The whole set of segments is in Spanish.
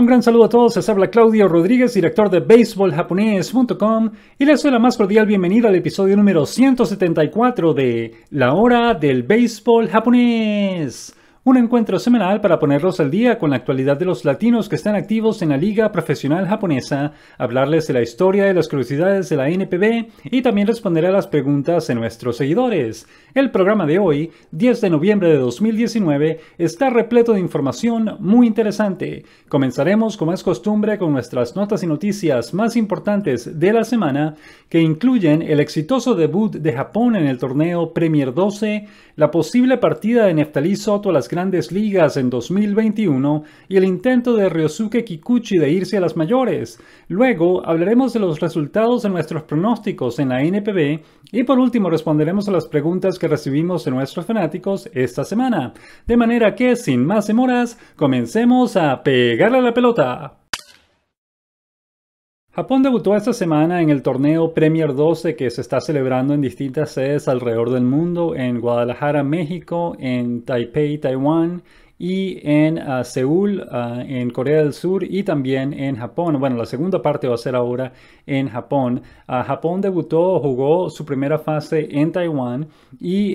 Un gran saludo a todos, les habla Claudio Rodríguez, director de BaseballJaponés.com y les doy la más cordial bienvenida al episodio número 174 de La Hora del Béisbol Japonés. Un encuentro semanal para ponerlos al día con la actualidad de los latinos que están activos en la Liga Profesional Japonesa, hablarles de la historia y las curiosidades de la NPB y también responder a las preguntas de nuestros seguidores. El programa de hoy, 10 de noviembre de 2019, está repleto de información muy interesante. Comenzaremos, como es costumbre, con nuestras notas y noticias más importantes de la semana, que incluyen el exitoso debut de Japón en el torneo Premier 12, la posible partida de Neftali Soto a las Grandes Ligas en 2021 y el intento de Ryosuke Kikuchi de irse a las mayores. Luego hablaremos de los resultados de nuestros pronósticos en la NPB y por último responderemos a las preguntas que recibimos de nuestros fanáticos esta semana. De manera que, sin más demoras, comencemos a pegarle a la pelota. Japón debutó esta semana en el torneo Premier 12 que se está celebrando en distintas sedes alrededor del mundo, en Guadalajara, México, en Taipei, Taiwán y en Seúl, en Corea del Sur y también en Japón. Bueno, la segunda parte va a ser ahora en Japón. Japón debutó, jugó su primera fase en Taiwán y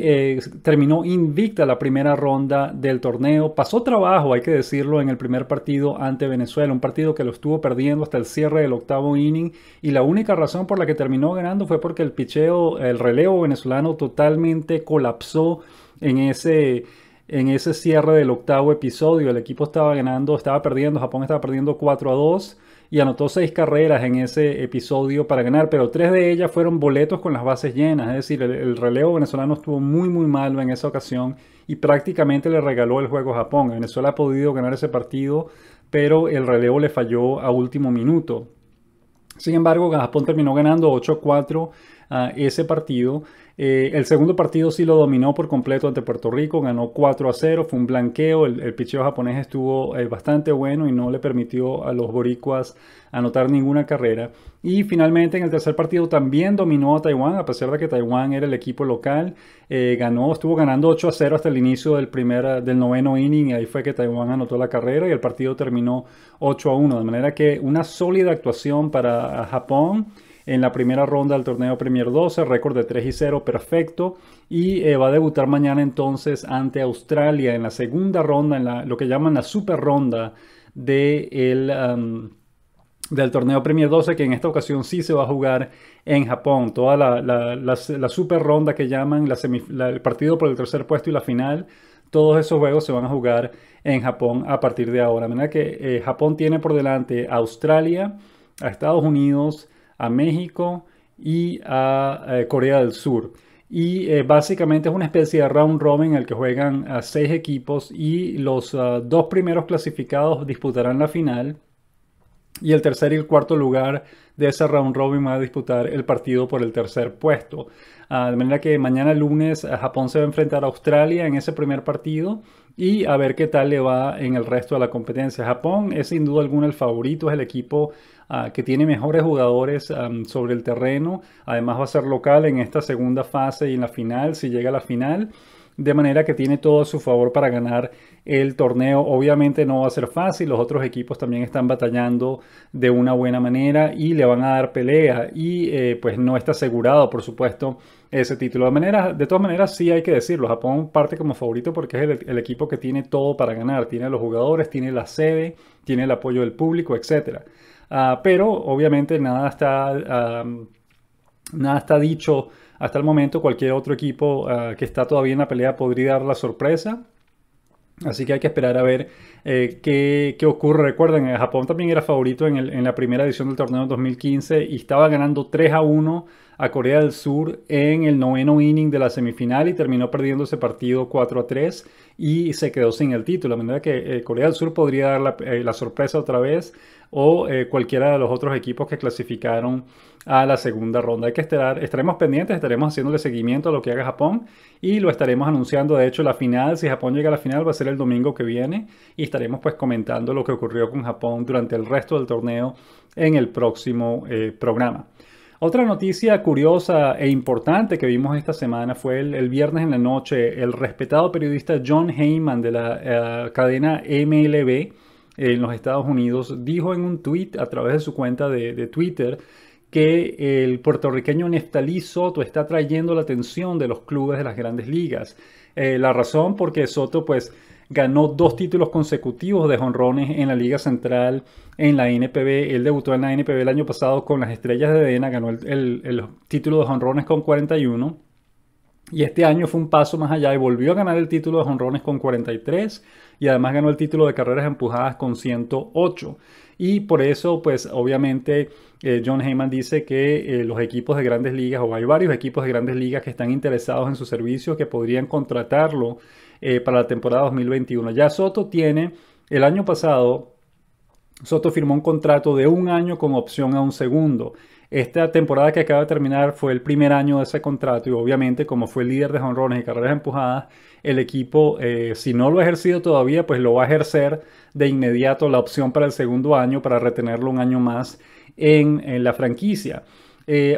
terminó invicta la primera ronda del torneo. Pasó trabajo, hay que decirlo, en el primer partido ante Venezuela, un partido que lo estuvo perdiendo hasta el cierre del octavo inning y la única razón por la que terminó ganando fue porque el picheo, el relevo venezolano totalmente colapsó en ese cierre del octavo episodio. El equipo estaba perdiendo, Japón estaba perdiendo 4-2 y anotó 6 carreras en ese episodio para ganar, pero 3 de ellas fueron boletos con las bases llenas, es decir, el relevo venezolano estuvo muy malo en esa ocasión y prácticamente le regaló el juego a Japón. Venezuela ha podido ganar ese partido, pero el relevo le falló a último minuto. Sin embargo, Japón terminó ganando 8-4 ese partido. El segundo partido sí lo dominó por completo ante Puerto Rico, ganó 4-0, fue un blanqueo, el picheo japonés estuvo bastante bueno y no le permitió a los boricuas anotar ninguna carrera. Y finalmente en el tercer partido también dominó a Taiwán, a pesar de que Taiwán era el equipo local, estuvo ganando 8-0 hasta el inicio del noveno inning y ahí fue que Taiwán anotó la carrera y el partido terminó 8-1, de manera que una sólida actuación para Japón en la primera ronda del torneo Premier 12, récord de 3-0 perfecto, y va a debutar mañana entonces ante Australia en la segunda ronda, en lo que llaman la super ronda del torneo Premier 12, que en esta ocasión sí se va a jugar en Japón. Toda la super ronda que llaman, el partido por el tercer puesto y la final, todos esos juegos se van a jugar en Japón a partir de ahora. De manera que Japón tiene por delante a Australia, a Estados Unidos, a México y a Corea del Sur. Y básicamente es una especie de round robin en el que juegan 6 equipos y los 2 primeros clasificados disputarán la final. Y el tercer y el cuarto lugar de ese round robin va a disputar el partido por el tercer puesto. De manera que mañana lunes Japón se va a enfrentar a Australia en ese primer partido y a ver qué tal le va en el resto de la competencia. Japón es sin duda alguna el favorito, es el equipo que tiene mejores jugadores sobre el terreno. Además va a ser local en esta segunda fase y en la final, si llega a la final. De manera que tiene todo a su favor para ganar el torneo. Obviamente no va a ser fácil, los otros equipos también están batallando de una buena manera y le van a dar pelea y pues no está asegurado, por supuesto, ese título. De todas maneras sí hay que decirlo, Japón parte como favorito porque es el equipo que tiene todo para ganar, tiene los jugadores, tiene la sede, tiene el apoyo del público, etc. Pero obviamente nada está dicho hasta el momento. Cualquier otro equipo que está todavía en la pelea podría dar la sorpresa. Así que hay que esperar a ver qué ocurre. Recuerden, Japón también era favorito en la primera edición del torneo 2015 y estaba ganando 3-1 a Corea del Sur en el noveno inning de la semifinal y terminó perdiendo ese partido 4-3 y se quedó sin el título. De manera que Corea del Sur podría dar la sorpresa otra vez o cualquiera de los otros equipos que clasificaron a la segunda ronda. Estaremos pendientes, estaremos haciéndole seguimiento a lo que haga Japón y lo estaremos anunciando. De hecho, la final, si Japón llega a la final, va a ser el domingo que viene y estaremos pues comentando lo que ocurrió con Japón durante el resto del torneo en el próximo programa. Otra noticia curiosa e importante que vimos esta semana fue el viernes en la noche. El respetado periodista Jon Heyman de la cadena MLB en los Estados Unidos, dijo en un tweet a través de su cuenta de Twitter que el puertorriqueño Neftalí Soto está trayendo la atención de los clubes de las grandes ligas. La razón porque Soto pues ganó 2 títulos consecutivos de jonrones en la Liga Central en la NPB. Él debutó en la NPB el año pasado con las Estrellas de Edena, ganó el título de jonrones con 41. Y este año fue un paso más allá y volvió a ganar el título de jonrones con 43 y además ganó el título de carreras empujadas con 108. Y por eso, pues obviamente Jon Heyman dice que los equipos de grandes ligas, o hay varios equipos de grandes ligas que están interesados en sus servicios, que podrían contratarlo para la temporada 2021. Ya Soto tiene, el año pasado, Soto firmó un contrato de 1 año con opción a un segundo. Esta temporada que acaba de terminar fue el primer año de ese contrato y obviamente como fue líder de jonrones y carreras empujadas, el equipo, si no lo ha ejercido todavía, pues lo va a ejercer de inmediato la opción para el segundo año para retenerlo 1 año más en la franquicia.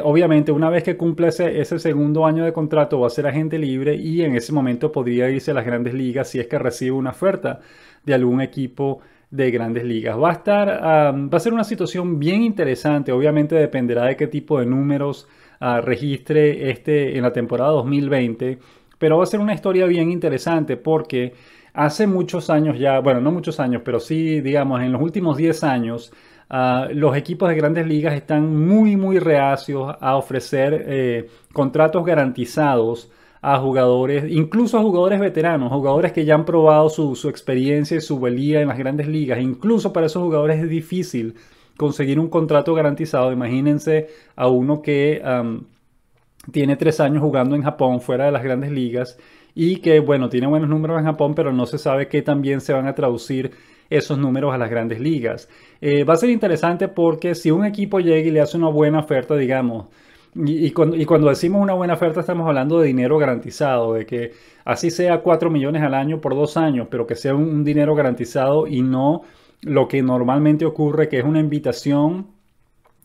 Obviamente una vez que cumple ese segundo año de contrato va a ser agente libre y en ese momento podría irse a las grandes ligas si es que recibe una oferta de algún equipo de grandes ligas. Va a ser una situación bien interesante. Obviamente dependerá de qué tipo de números registre en la temporada 2020, pero va a ser una historia bien interesante porque hace muchos años ya, bueno, no muchos años, pero sí, digamos, en los últimos 10 años, los equipos de grandes ligas están muy reacios a ofrecer contratos garantizados a jugadores, incluso a jugadores veteranos, jugadores que ya han probado su experiencia y su valía en las grandes ligas. Incluso para esos jugadores es difícil conseguir un contrato garantizado. Imagínense a uno que tiene 3 años jugando en Japón fuera de las grandes ligas y que, bueno, tiene buenos números en Japón, pero no se sabe qué también se van a traducir esos números a las grandes ligas. Va a ser interesante porque si un equipo llega y le hace una buena oferta, digamos, y cuando decimos una buena oferta estamos hablando de dinero garantizado, de que así sea 4 millones al año por 2 años, pero que sea un dinero garantizado y no lo que normalmente ocurre, que es una invitación,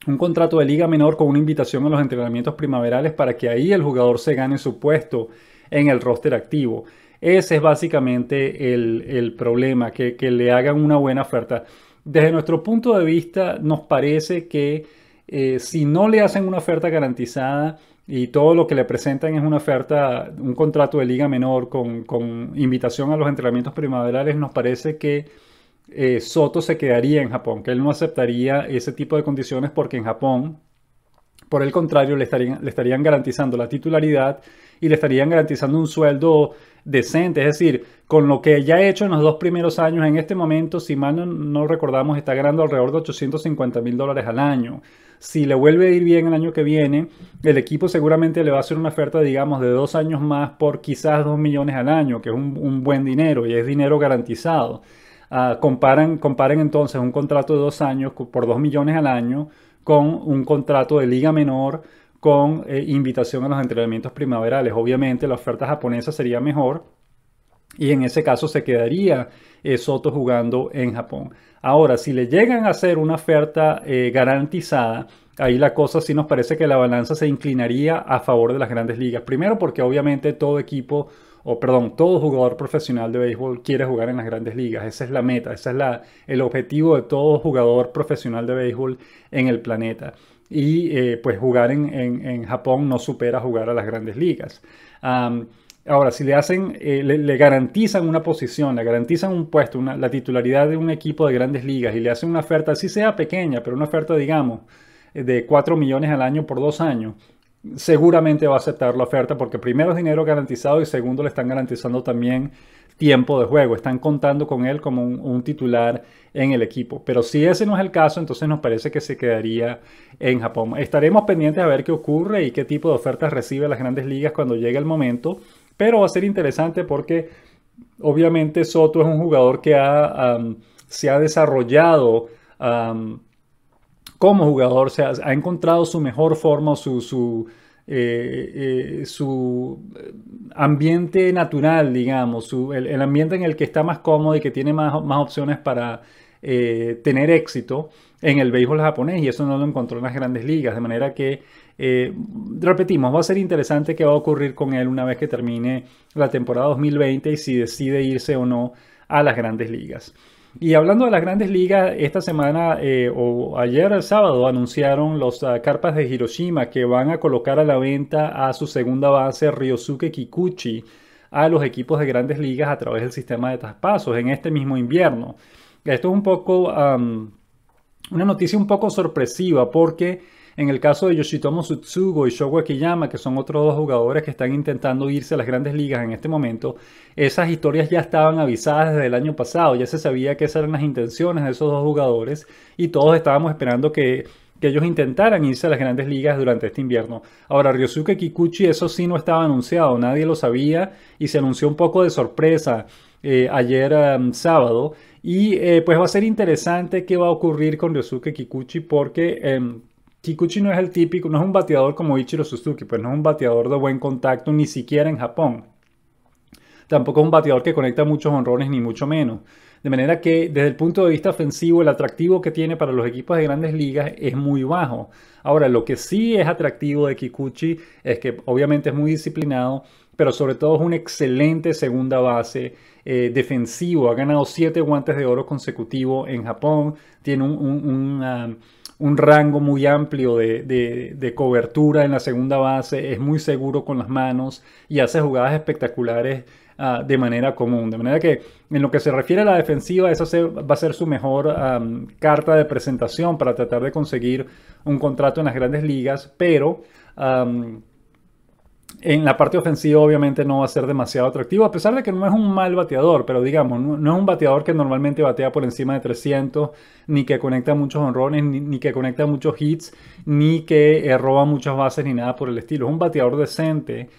un contrato de liga menor con una invitación a los entrenamientos primaverales para que ahí el jugador se gane su puesto en el roster activo. Ese es básicamente el problema, que le hagan una buena oferta. Desde nuestro punto de vista, nos parece que si no le hacen una oferta garantizada y todo lo que le presentan es una oferta, un contrato de liga menor con invitación a los entrenamientos primaverales, nos parece que Soto se quedaría en Japón, que él no aceptaría ese tipo de condiciones porque en Japón, por el contrario, le estarían garantizando la titularidad y le estarían garantizando un sueldo decente. Es decir, con lo que ya ha hecho en los 2 primeros años, en este momento, si mal no recordamos, está ganando alrededor de $850,000 al año. Si le vuelve a ir bien el año que viene, el equipo seguramente le va a hacer una oferta, digamos, de 2 años más por quizás 2 millones al año, que es un buen dinero y es dinero garantizado. Comparen entonces un contrato de 2 años por 2 millones al año con un contrato de liga menor con invitación a los entrenamientos primaverales. Obviamente la oferta japonesa sería mejor y en ese caso se quedaría Soto jugando en Japón. Ahora, si le llegan a hacer una oferta garantizada, ahí la cosa sí nos parece que la balanza se inclinaría a favor de las grandes ligas. Primero porque obviamente todo jugador profesional de béisbol quiere jugar en las grandes ligas. Esa es la meta, ese es el objetivo de todo jugador profesional de béisbol en el planeta. Y pues jugar en Japón no supera jugar a las grandes ligas. Ahora, si le garantizan una posición, le garantizan un puesto, la titularidad de un equipo de grandes ligas y le hacen una oferta, así sea pequeña, pero una oferta, digamos, de 4 millones al año por 2 años, seguramente va a aceptar la oferta porque primero es dinero garantizado y segundo le están garantizando también tiempo de juego. Están contando con él como un titular en el equipo. Pero si ese no es el caso, entonces nos parece que se quedaría en Japón. Estaremos pendientes a ver qué ocurre y qué tipo de ofertas recibe las grandes ligas cuando llegue el momento. Pero va a ser interesante porque obviamente Soto es un jugador que se ha desarrollado como jugador, ha encontrado su mejor forma, su ambiente natural, digamos, el ambiente en el que está más cómodo y que tiene más opciones para tener éxito en el béisbol japonés, y eso no lo encontró en las grandes ligas, de manera que, repetimos, va a ser interesante qué va a ocurrir con él una vez que termine la temporada 2020 y si decide irse o no a las grandes ligas. Y hablando de las grandes ligas, esta semana o ayer el sábado anunciaron los Carpas de Hiroshima que van a colocar a la venta a su segunda base Ryosuke Kikuchi a los equipos de grandes ligas a través del sistema de traspasos en este mismo invierno. Esto es un poco una noticia un poco sorpresiva porque en el caso de Yoshitomo Tsutsugo y Shogo Akiyama, que son otros dos jugadores que están intentando irse a las grandes ligas en este momento, esas historias ya estaban avisadas desde el año pasado, ya se sabía que esas eran las intenciones de esos dos jugadores y todos estábamos esperando que ellos intentaran irse a las grandes ligas durante este invierno. Ahora, Ryosuke Kikuchi, eso sí no estaba anunciado, nadie lo sabía y se anunció un poco de sorpresa ayer sábado. Y pues va a ser interesante qué va a ocurrir con Ryosuke Kikuchi porque Kikuchi no es el típico, no es un bateador como Ichiro Suzuki, pues no es un bateador de buen contacto ni siquiera en Japón. Tampoco es un bateador que conecta muchos honrones ni mucho menos. De manera que desde el punto de vista ofensivo el atractivo que tiene para los equipos de grandes ligas es muy bajo. Ahora, lo que sí es atractivo de Kikuchi es que obviamente es muy disciplinado, pero sobre todo es un excelente segunda base defensivo. Ha ganado 7 guantes de oro consecutivos en Japón. Tiene un rango muy amplio de cobertura en la segunda base. Es muy seguro con las manos y hace jugadas espectaculares de manera común. De manera que en lo que se refiere a la defensiva, esa va a ser su mejor carta de presentación para tratar de conseguir un contrato en las grandes ligas, pero en la parte ofensiva obviamente no va a ser demasiado atractivo, a pesar de que no es un mal bateador, pero digamos, no es un bateador que normalmente batea por encima de 300, ni que conecta muchos honrones, ni que conecta muchos hits, ni que roba muchas bases, ni nada por el estilo. Es un bateador decente,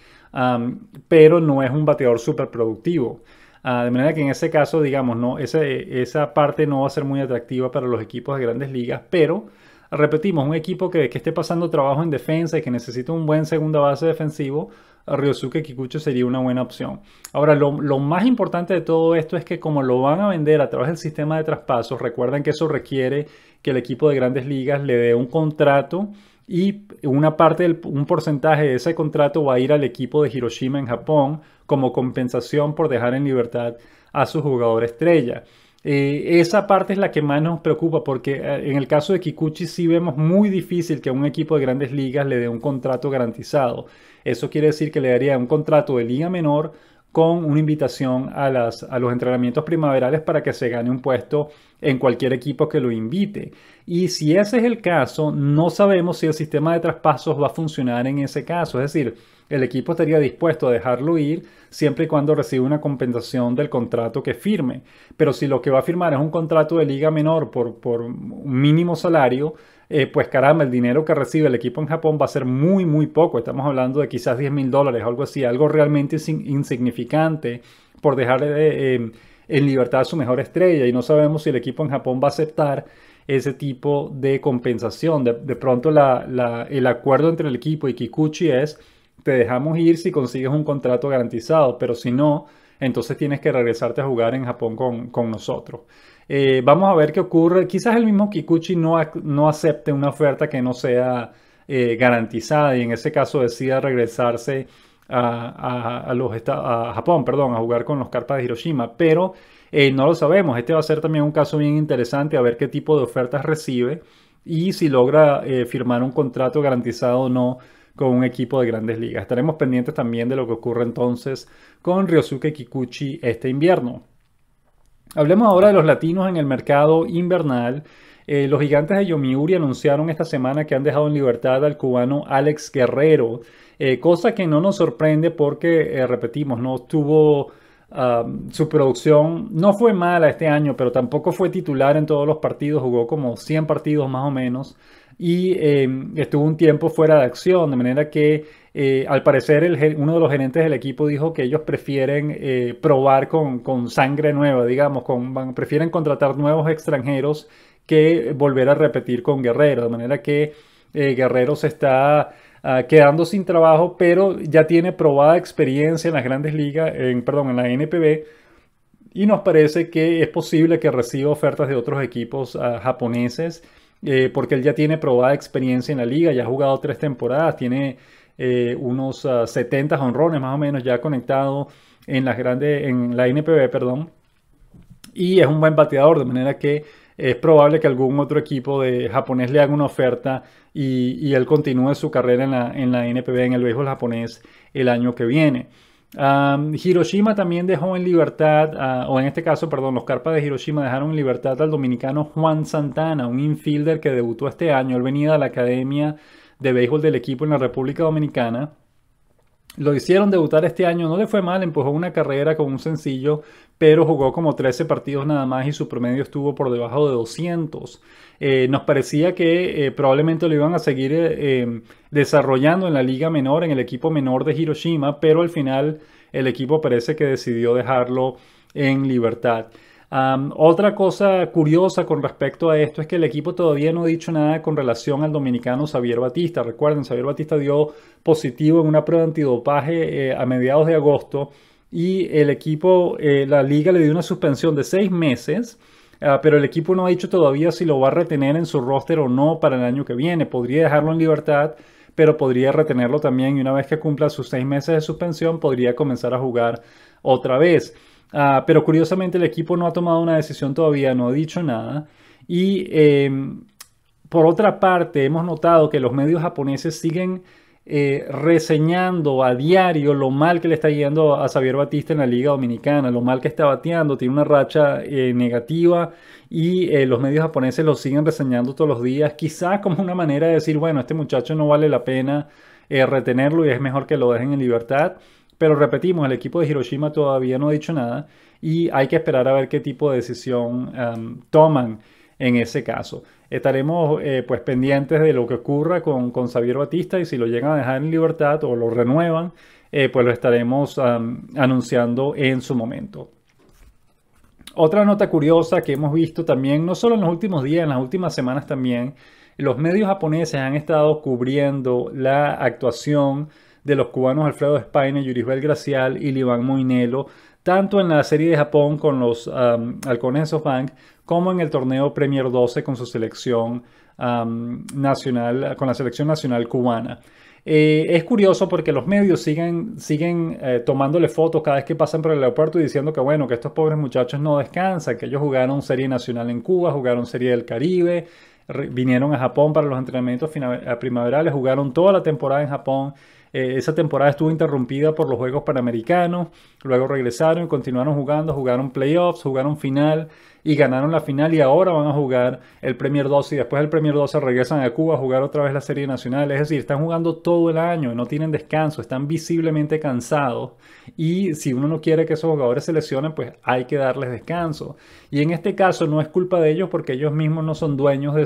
pero no es un bateador súper productivo. De manera que en ese caso, digamos, no, esa parte no va a ser muy atractiva para los equipos de grandes ligas, pero repetimos, un equipo que esté pasando trabajo en defensa y que necesita un buen segunda base defensivo, Ryosuke Kikuchi sería una buena opción. Ahora, lo más importante de todo esto es que como lo van a vender a través del sistema de traspasos, recuerden que eso requiere que el equipo de grandes ligas le dé un contrato y una parte, un porcentaje de ese contrato va a ir al equipo de Hiroshima en Japón como compensación por dejar en libertad a su jugador estrella. Esa parte es la que más nos preocupa porque en el caso de Kikuchi sí vemos muy difícil que a un equipo de grandes ligas le dé un contrato garantizado. Eso quiere decir que le daría un contrato de liga menor con una invitación a los entrenamientos primaverales para que se gane un puesto en cualquier equipo que lo invite. Y si ese es el caso, no sabemos si el sistema de traspasos va a funcionar en ese caso. Es decir, el equipo estaría dispuesto a dejarlo ir siempre y cuando reciba una compensación del contrato que firme. Pero si lo que va a firmar es un contrato de liga menor por un mínimo salario, pues caramba, el dinero que recibe el equipo en Japón va a ser muy, muy poco. Estamos hablando de quizás $10,000, algo así, algo realmente insignificante por dejar en libertad a su mejor estrella. Y no sabemos si el equipo en Japón va a aceptar ese tipo de compensación. De pronto el acuerdo entre el equipo y Kikuchi es: te dejamos ir si consigues un contrato garantizado, pero si no, entonces tienes que regresarte a jugar en Japón con nosotros. Vamos a ver qué ocurre. Quizás el mismo Kikuchi no acepte una oferta que no sea garantizada y en ese caso decida regresarse a Japón, perdón, a jugar con los Carpas de Hiroshima, pero no lo sabemos. Este va a ser también un caso bien interesante a ver qué tipo de ofertas recibe y si logra firmar un contrato garantizado o no con un equipo de grandes ligas. Estaremos pendientes también de lo que ocurre entonces con Ryosuke Kikuchi este invierno. Hablemos ahora de los latinos en el mercado invernal. Los Gigantes de Yomiuri anunciaron esta semana que han dejado en libertad al cubano Alex Guerrero, cosa que no nos sorprende porque, repetimos, no tuvo su producción, no fue mala este año, pero tampoco fue titular en todos los partidos, jugó como 100 partidos más o menos y estuvo un tiempo fuera de acción, de manera que al parecer uno de los gerentes del equipo dijo que ellos prefieren probar con sangre nueva, digamos, prefieren contratar nuevos extranjeros que volver a repetir con Guerrero, de manera que Guerrero se está quedando sin trabajo, pero ya tiene probada experiencia en las grandes ligas, perdón, en la NPB, y nos parece que es posible que reciba ofertas de otros equipos japoneses, porque él ya tiene probada experiencia en la liga, ya ha jugado 3 temporadas, tiene unos 70 jonrones más o menos ya conectado en la NPB, perdón. y es un buen bateador, de manera que es probable que algún otro equipo de japonés le haga una oferta y él continúe su carrera en la NPB, en el béisbol japonés, el año que viene. Hiroshima también dejó en libertad, o en este caso, perdón, los Carpas de Hiroshima dejaron en libertad al dominicano Juan Santana, un infielder que debutó este año. Él venía de la Academia de Béisbol del equipo en la República Dominicana. Lo hicieron debutar este año, no le fue mal, empujó una carrera con un sencillo, pero jugó como 13 partidos nada más y su promedio estuvo por debajo de 200. Nos parecía que probablemente lo iban a seguir desarrollando en la liga menor, en el equipo menor de Hiroshima, pero al final el equipo parece que decidió dejarlo en libertad. Otra cosa curiosa con respecto a esto es que el equipo todavía no ha dicho nada con relación al dominicano Xavier Batista. Recuerden, Xavier Batista dio positivo en una prueba antidopaje a mediados de agosto y el equipo, la liga le dio una suspensión de 6 meses. Pero el equipo no ha dicho todavía si lo va a retener en su roster o no para el año que viene. Podría dejarlo en libertad, pero podría retenerlo también y una vez que cumpla sus 6 meses de suspensión podría comenzar a jugar otra vez. Pero curiosamente el equipo no ha tomado una decisión todavía, no ha dicho nada. Y por otra parte, hemos notado que los medios japoneses siguen reseñando a diario lo mal que le está yendo a Xavier Batista en la Liga Dominicana, lo mal que está bateando, tiene una racha negativa y los medios japoneses lo siguen reseñando todos los días, quizás como una manera de decir, bueno, este muchacho no vale la pena retenerlo y es mejor que lo dejen en libertad. Pero repetimos, el equipo de Hiroshima todavía no ha dicho nada y hay que esperar a ver qué tipo de decisión toman en ese caso. Estaremos pues pendientes de lo que ocurra con Xavier Batista y si lo llegan a dejar en libertad o lo renuevan, pues lo estaremos anunciando en su momento. Otra nota curiosa que hemos visto también, no solo en los últimos días, en las últimas semanas también, los medios japoneses han estado cubriendo la actuación de los cubanos Alfredo Espaine, Yuribel Gracial y Liván Moinelo, tanto en la serie de Japón con los Halcones de SoftBank, como en el torneo Premier 12 con su selección nacional, con la selección nacional cubana. Es curioso porque los medios siguen tomándole fotos cada vez que pasan por el aeropuerto y diciendo que bueno, que estos pobres muchachos no descansan, que ellos jugaron serie nacional en Cuba, jugaron serie del Caribe, vinieron a Japón para los entrenamientos primaverales, jugaron toda la temporada en Japón. Esa temporada estuvo interrumpida por los Juegos Panamericanos, luego regresaron y continuaron jugando, jugaron playoffs, jugaron final y ganaron la final y ahora van a jugar el Premier 12 y después del Premier 12 regresan a Cuba a jugar otra vez la Serie Nacional. Es decir, están jugando todo el año, no tienen descanso, están visiblemente cansados y si uno no quiere que esos jugadores se lesionen, pues hay que darles descanso. Y en este caso no es culpa de ellos porque ellos mismos no son dueños de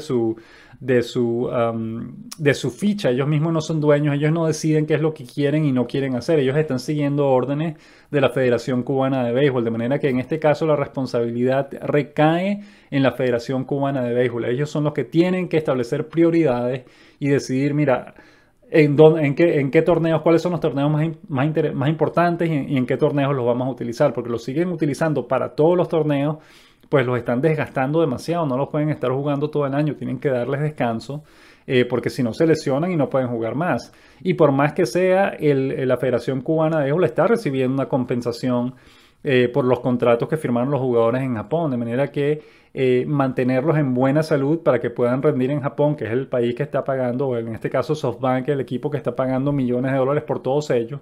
su ficha, ellos mismos no son dueños, ellos no deciden qué es lo que quieren y no quieren hacer, ellos están siguiendo órdenes de la Federación Cubana de Béisbol, de manera que en este caso la responsabilidad recae en la Federación Cubana de Béisbol. Ellos son los que tienen que establecer prioridades y decidir, mira, en qué torneos, cuáles son los torneos más importantes y en qué torneos los vamos a utilizar, porque los siguen utilizando para todos los torneos, pues los están desgastando demasiado, no los pueden estar jugando todo el año, tienen que darles descanso, porque si no se lesionan y no pueden jugar más. Y por más que sea, la Federación Cubana de Béisbol está recibiendo una compensación por los contratos que firmaron los jugadores en Japón, de manera que mantenerlos en buena salud para que puedan rendir en Japón, que es el país que está pagando, o en este caso SoftBank, el equipo que está pagando millones de dólares por todos ellos,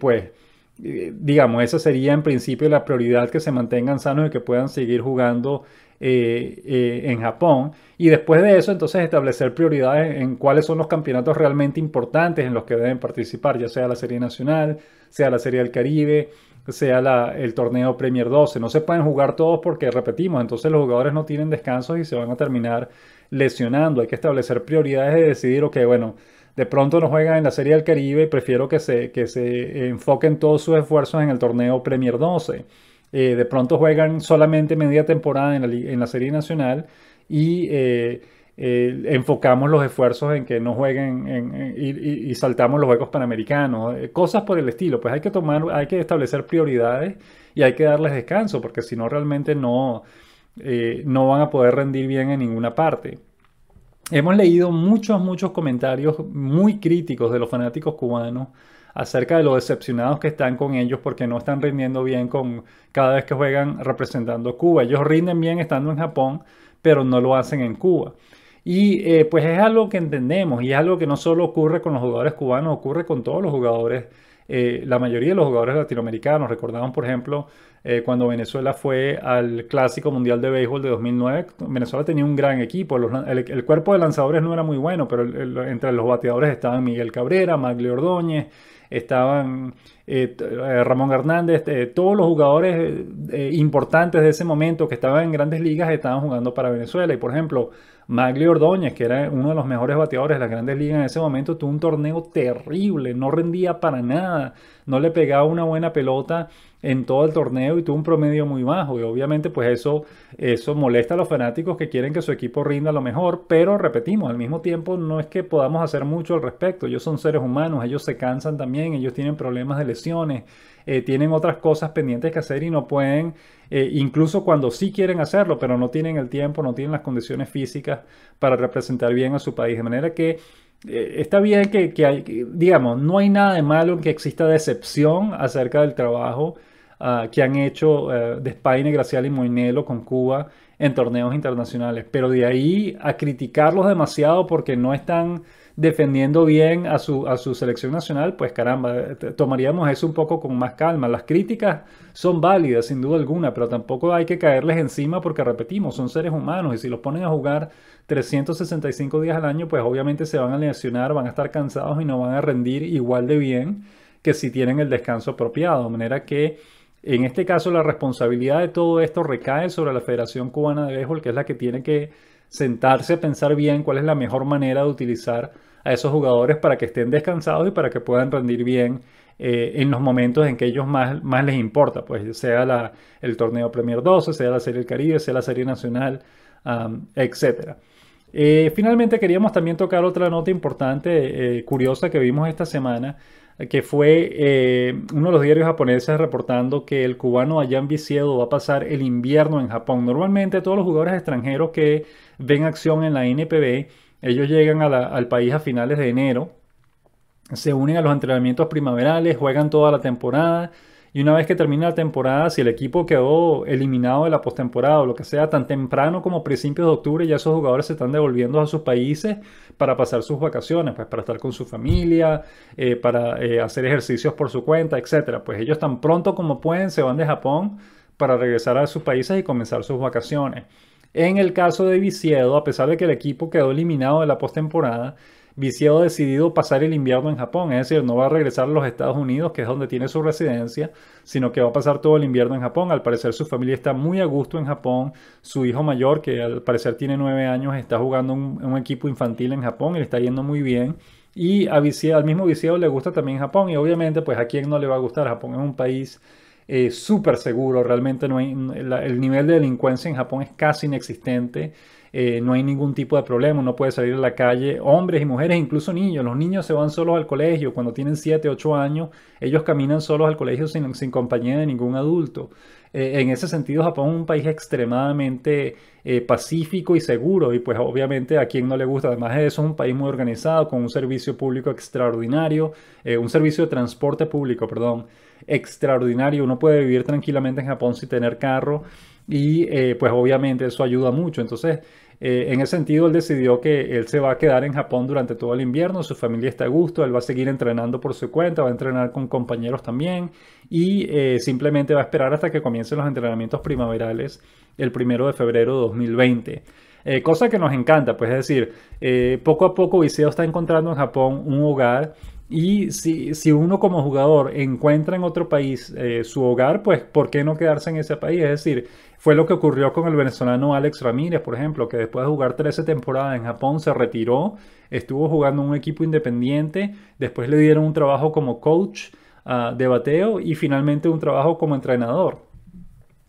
pues digamos, esa sería en principio la prioridad, que se mantengan sanos y que puedan seguir jugando en Japón. Y después de eso, entonces establecer prioridades en cuáles son los campeonatos realmente importantes en los que deben participar, ya sea la Serie Nacional, sea la Serie del Caribe, sea el torneo Premier 12. No se pueden jugar todos porque, repetimos, entonces los jugadores no tienen descansos y se van a terminar lesionando. Hay que establecer prioridades de decidir, ok, bueno, de pronto no juegan en la Serie del Caribe y prefiero que se enfoquen todos sus esfuerzos en el torneo Premier 12. De pronto juegan solamente media temporada en la Serie Nacional y enfocamos los esfuerzos en que no jueguen y saltamos los Juegos Panamericanos. Cosas por el estilo. Pues hay que establecer prioridades y hay que darles descanso porque si no realmente no van a poder rendir bien en ninguna parte. Hemos leído muchos comentarios muy críticos de los fanáticos cubanos acerca de lo decepcionados que están con ellos porque no están rindiendo bien con cada vez que juegan representando a Cuba. Ellos rinden bien estando en Japón, pero no lo hacen en Cuba. Y pues es algo que entendemos y es algo que no solo ocurre con los jugadores cubanos, ocurre con todos los jugadores, la mayoría de los jugadores latinoamericanos. Recordamos, por ejemplo, cuando Venezuela fue al Clásico Mundial de Béisbol de 2009, Venezuela tenía un gran equipo. El cuerpo de lanzadores no era muy bueno, pero entre los bateadores estaban Miguel Cabrera, Magli Ordóñez, estaban Ramón Hernández, todos los jugadores importantes de ese momento que estaban en grandes ligas estaban jugando para Venezuela. Y por ejemplo, Magli Ordóñez, que era uno de los mejores bateadores de las grandes ligas en ese momento, tuvo un torneo terrible, no rendía para nada, no le pegaba una buena pelota en todo el torneo y tuvo un promedio muy bajo. Y obviamente pues eso molesta a los fanáticos que quieren que su equipo rinda lo mejor, pero repetimos, al mismo tiempo no es que podamos hacer mucho al respecto. Ellos son seres humanos, ellos se cansan también, ellos tienen problemas de lesiones, tienen otras cosas pendientes que hacer y no pueden, incluso cuando sí quieren hacerlo, pero no tienen el tiempo, no tienen las condiciones físicas para representar bien a su país. De manera que está bien digamos, no hay nada de malo en que exista decepción acerca del trabajo que han hecho Despaine, Gracial y Moinelo con Cuba en torneos internacionales. Pero de ahí a criticarlos demasiado porque no están defendiendo bien a su selección nacional, pues caramba, tomaríamos eso un poco con más calma. Las críticas son válidas, sin duda alguna, pero tampoco hay que caerles encima porque, repetimos, son seres humanos y si los ponen a jugar 365 días al año, pues obviamente se van a lesionar, van a estar cansados y no van a rendir igual de bien que si tienen el descanso apropiado. De manera que en este caso la responsabilidad de todo esto recae sobre la Federación Cubana de Béisbol, que es la que tiene que sentarse a pensar bien cuál es la mejor manera de utilizar a esos jugadores para que estén descansados y para que puedan rendir bien en los momentos en que ellos más les importa, pues sea el torneo Premier 12, sea la Serie del Caribe, sea la Serie Nacional, etcétera. Finalmente queríamos también tocar otra nota importante, curiosa que vimos esta semana, que fue uno de los diarios japoneses reportando que el cubano Dayan Viciedo va a pasar el invierno en Japón. Normalmente todos los jugadores extranjeros que ven acción en la NPB, ellos llegan al país a finales de enero, se unen a los entrenamientos primaverales, juegan toda la temporada y una vez que termina la temporada, si el equipo quedó eliminado de la postemporada o lo que sea, tan temprano como principios de octubre, ya esos jugadores se están devolviendo a sus países para pasar sus vacaciones, pues para estar con su familia, para hacer ejercicios por su cuenta, etcétera. Pues ellos tan pronto como pueden se van de Japón para regresar a sus países y comenzar sus vacaciones. En el caso de Viciedo, a pesar de que el equipo quedó eliminado de la postemporada, Viciedo ha decidido pasar el invierno en Japón, es decir, no va a regresar a los Estados Unidos, que es donde tiene su residencia, sino que va a pasar todo el invierno en Japón. Al parecer su familia está muy a gusto en Japón. Su hijo mayor, que al parecer tiene 9 años, está jugando en un equipo infantil en Japón y le está yendo muy bien. Y al mismo Viciedo le gusta también Japón y obviamente pues a quién no le va a gustar. Japón es un país súper seguro, realmente no hay, el nivel de delincuencia en Japón es casi inexistente. No hay ningún tipo de problema, uno puede salir a la calle, hombres y mujeres, incluso niños. Los niños se van solos al colegio, cuando tienen 7, 8 años, ellos caminan solos al colegio sin compañía de ningún adulto. En ese sentido, Japón es un país extremadamente pacífico y seguro, y pues obviamente a quien no le gusta. Además de eso, es un país muy organizado, con un servicio público extraordinario, un servicio de transporte público, perdón, extraordinario. Uno puede vivir tranquilamente en Japón sin tener carro y pues obviamente eso ayuda mucho. Entonces, en ese sentido, él decidió que él se va a quedar en Japón durante todo el invierno, su familia está a gusto, él va a seguir entrenando por su cuenta, va a entrenar con compañeros también y simplemente va a esperar hasta que comiencen los entrenamientos primaverales el 1 de febrero de 2020. Cosa que nos encanta, pues es decir, poco a poco Viseo está encontrando en Japón un hogar y si uno como jugador encuentra en otro país su hogar, pues ¿por qué no quedarse en ese país? Es decir, fue lo que ocurrió con el venezolano Alex Ramírez, por ejemplo, que después de jugar 13 temporadas en Japón se retiró, estuvo jugando en un equipo independiente, después le dieron un trabajo como coach de bateo y finalmente un trabajo como entrenador.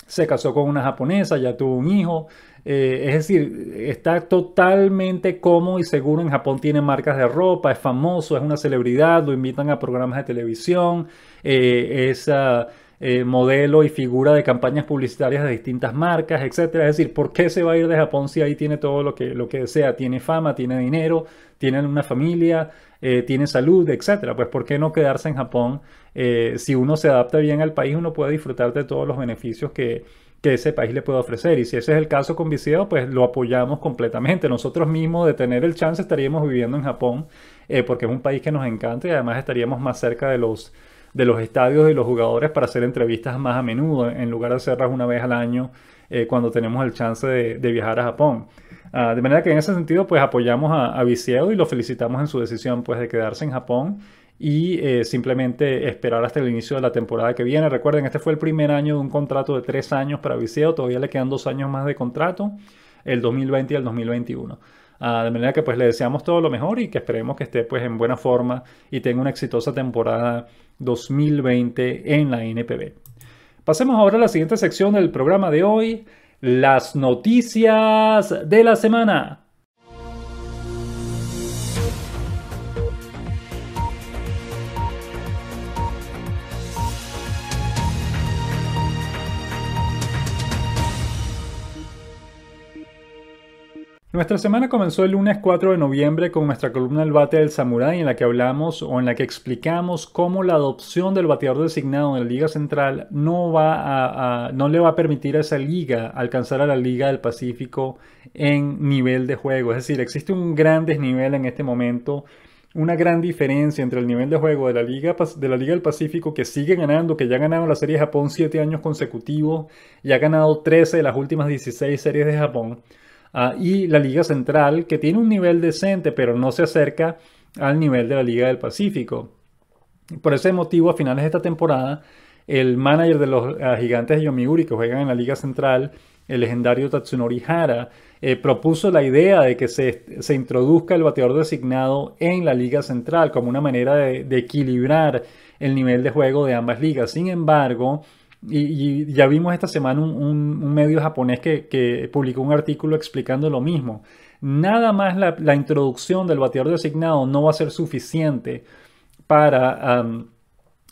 Se casó con una japonesa, ya tuvo un hijo. Es decir, está totalmente cómodo y seguro en Japón, tiene marcas de ropa, es famoso, es una celebridad, lo invitan a programas de televisión, modelo y figura de campañas publicitarias de distintas marcas, etcétera. Es decir, ¿por qué se va a ir de Japón si ahí tiene todo lo que desea? Tiene fama, tiene dinero, tiene una familia, tiene salud, etcétera. Pues ¿por qué no quedarse en Japón? Si uno se adapta bien al país, uno puede disfrutar de todos los beneficios que ese país le puede ofrecer. Y si ese es el caso con Viseo, pues lo apoyamos completamente. Nosotros mismos, de tener el chance, estaríamos viviendo en Japón, porque es un país que nos encanta y además estaríamos más cerca de los estadios y los jugadores para hacer entrevistas más a menudo, en lugar de hacerlas una vez al año cuando tenemos el chance de viajar a Japón. De manera que en ese sentido pues apoyamos a Viseo y lo felicitamos en su decisión pues de quedarse en Japón y simplemente esperar hasta el inicio de la temporada que viene. Recuerden, este fue el primer año de un contrato de 3 años para Viseo, todavía le quedan 2 años más de contrato, el 2020 y el 2021. De manera que pues le deseamos todo lo mejor y que esperemos que esté pues en buena forma y tenga una exitosa temporada 2020 en la NPB. Pasemos ahora a la siguiente sección del programa de hoy, las noticias de la semana. Nuestra semana comenzó el lunes 4 de noviembre con nuestra columna El Bate del Samurái, en la que hablamos o en la que explicamos cómo la adopción del bateador designado en la Liga Central no le va a permitir a esa liga alcanzar a la Liga del Pacífico en nivel de juego. Es decir, existe un gran desnivel en este momento, una gran diferencia entre el nivel de juego de la Liga del Pacífico, que sigue ganando, que ya ha ganado la Serie de Japón 7 años consecutivos y ha ganado 13 de las últimas 16 series de Japón. Y la Liga Central, que tiene un nivel decente, pero no se acerca al nivel de la Liga del Pacífico. Por ese motivo, a finales de esta temporada, el manager de los Gigantes de Yomiuri, que juegan en la Liga Central, el legendario Tatsunori Hara, propuso la idea de que se introduzca el bateador designado en la Liga Central como una manera de equilibrar el nivel de juego de ambas ligas. Sin embargo, y ya vimos esta semana un medio japonés que publicó un artículo explicando lo mismo. Nada más la introducción del bateador designado no va a ser suficiente para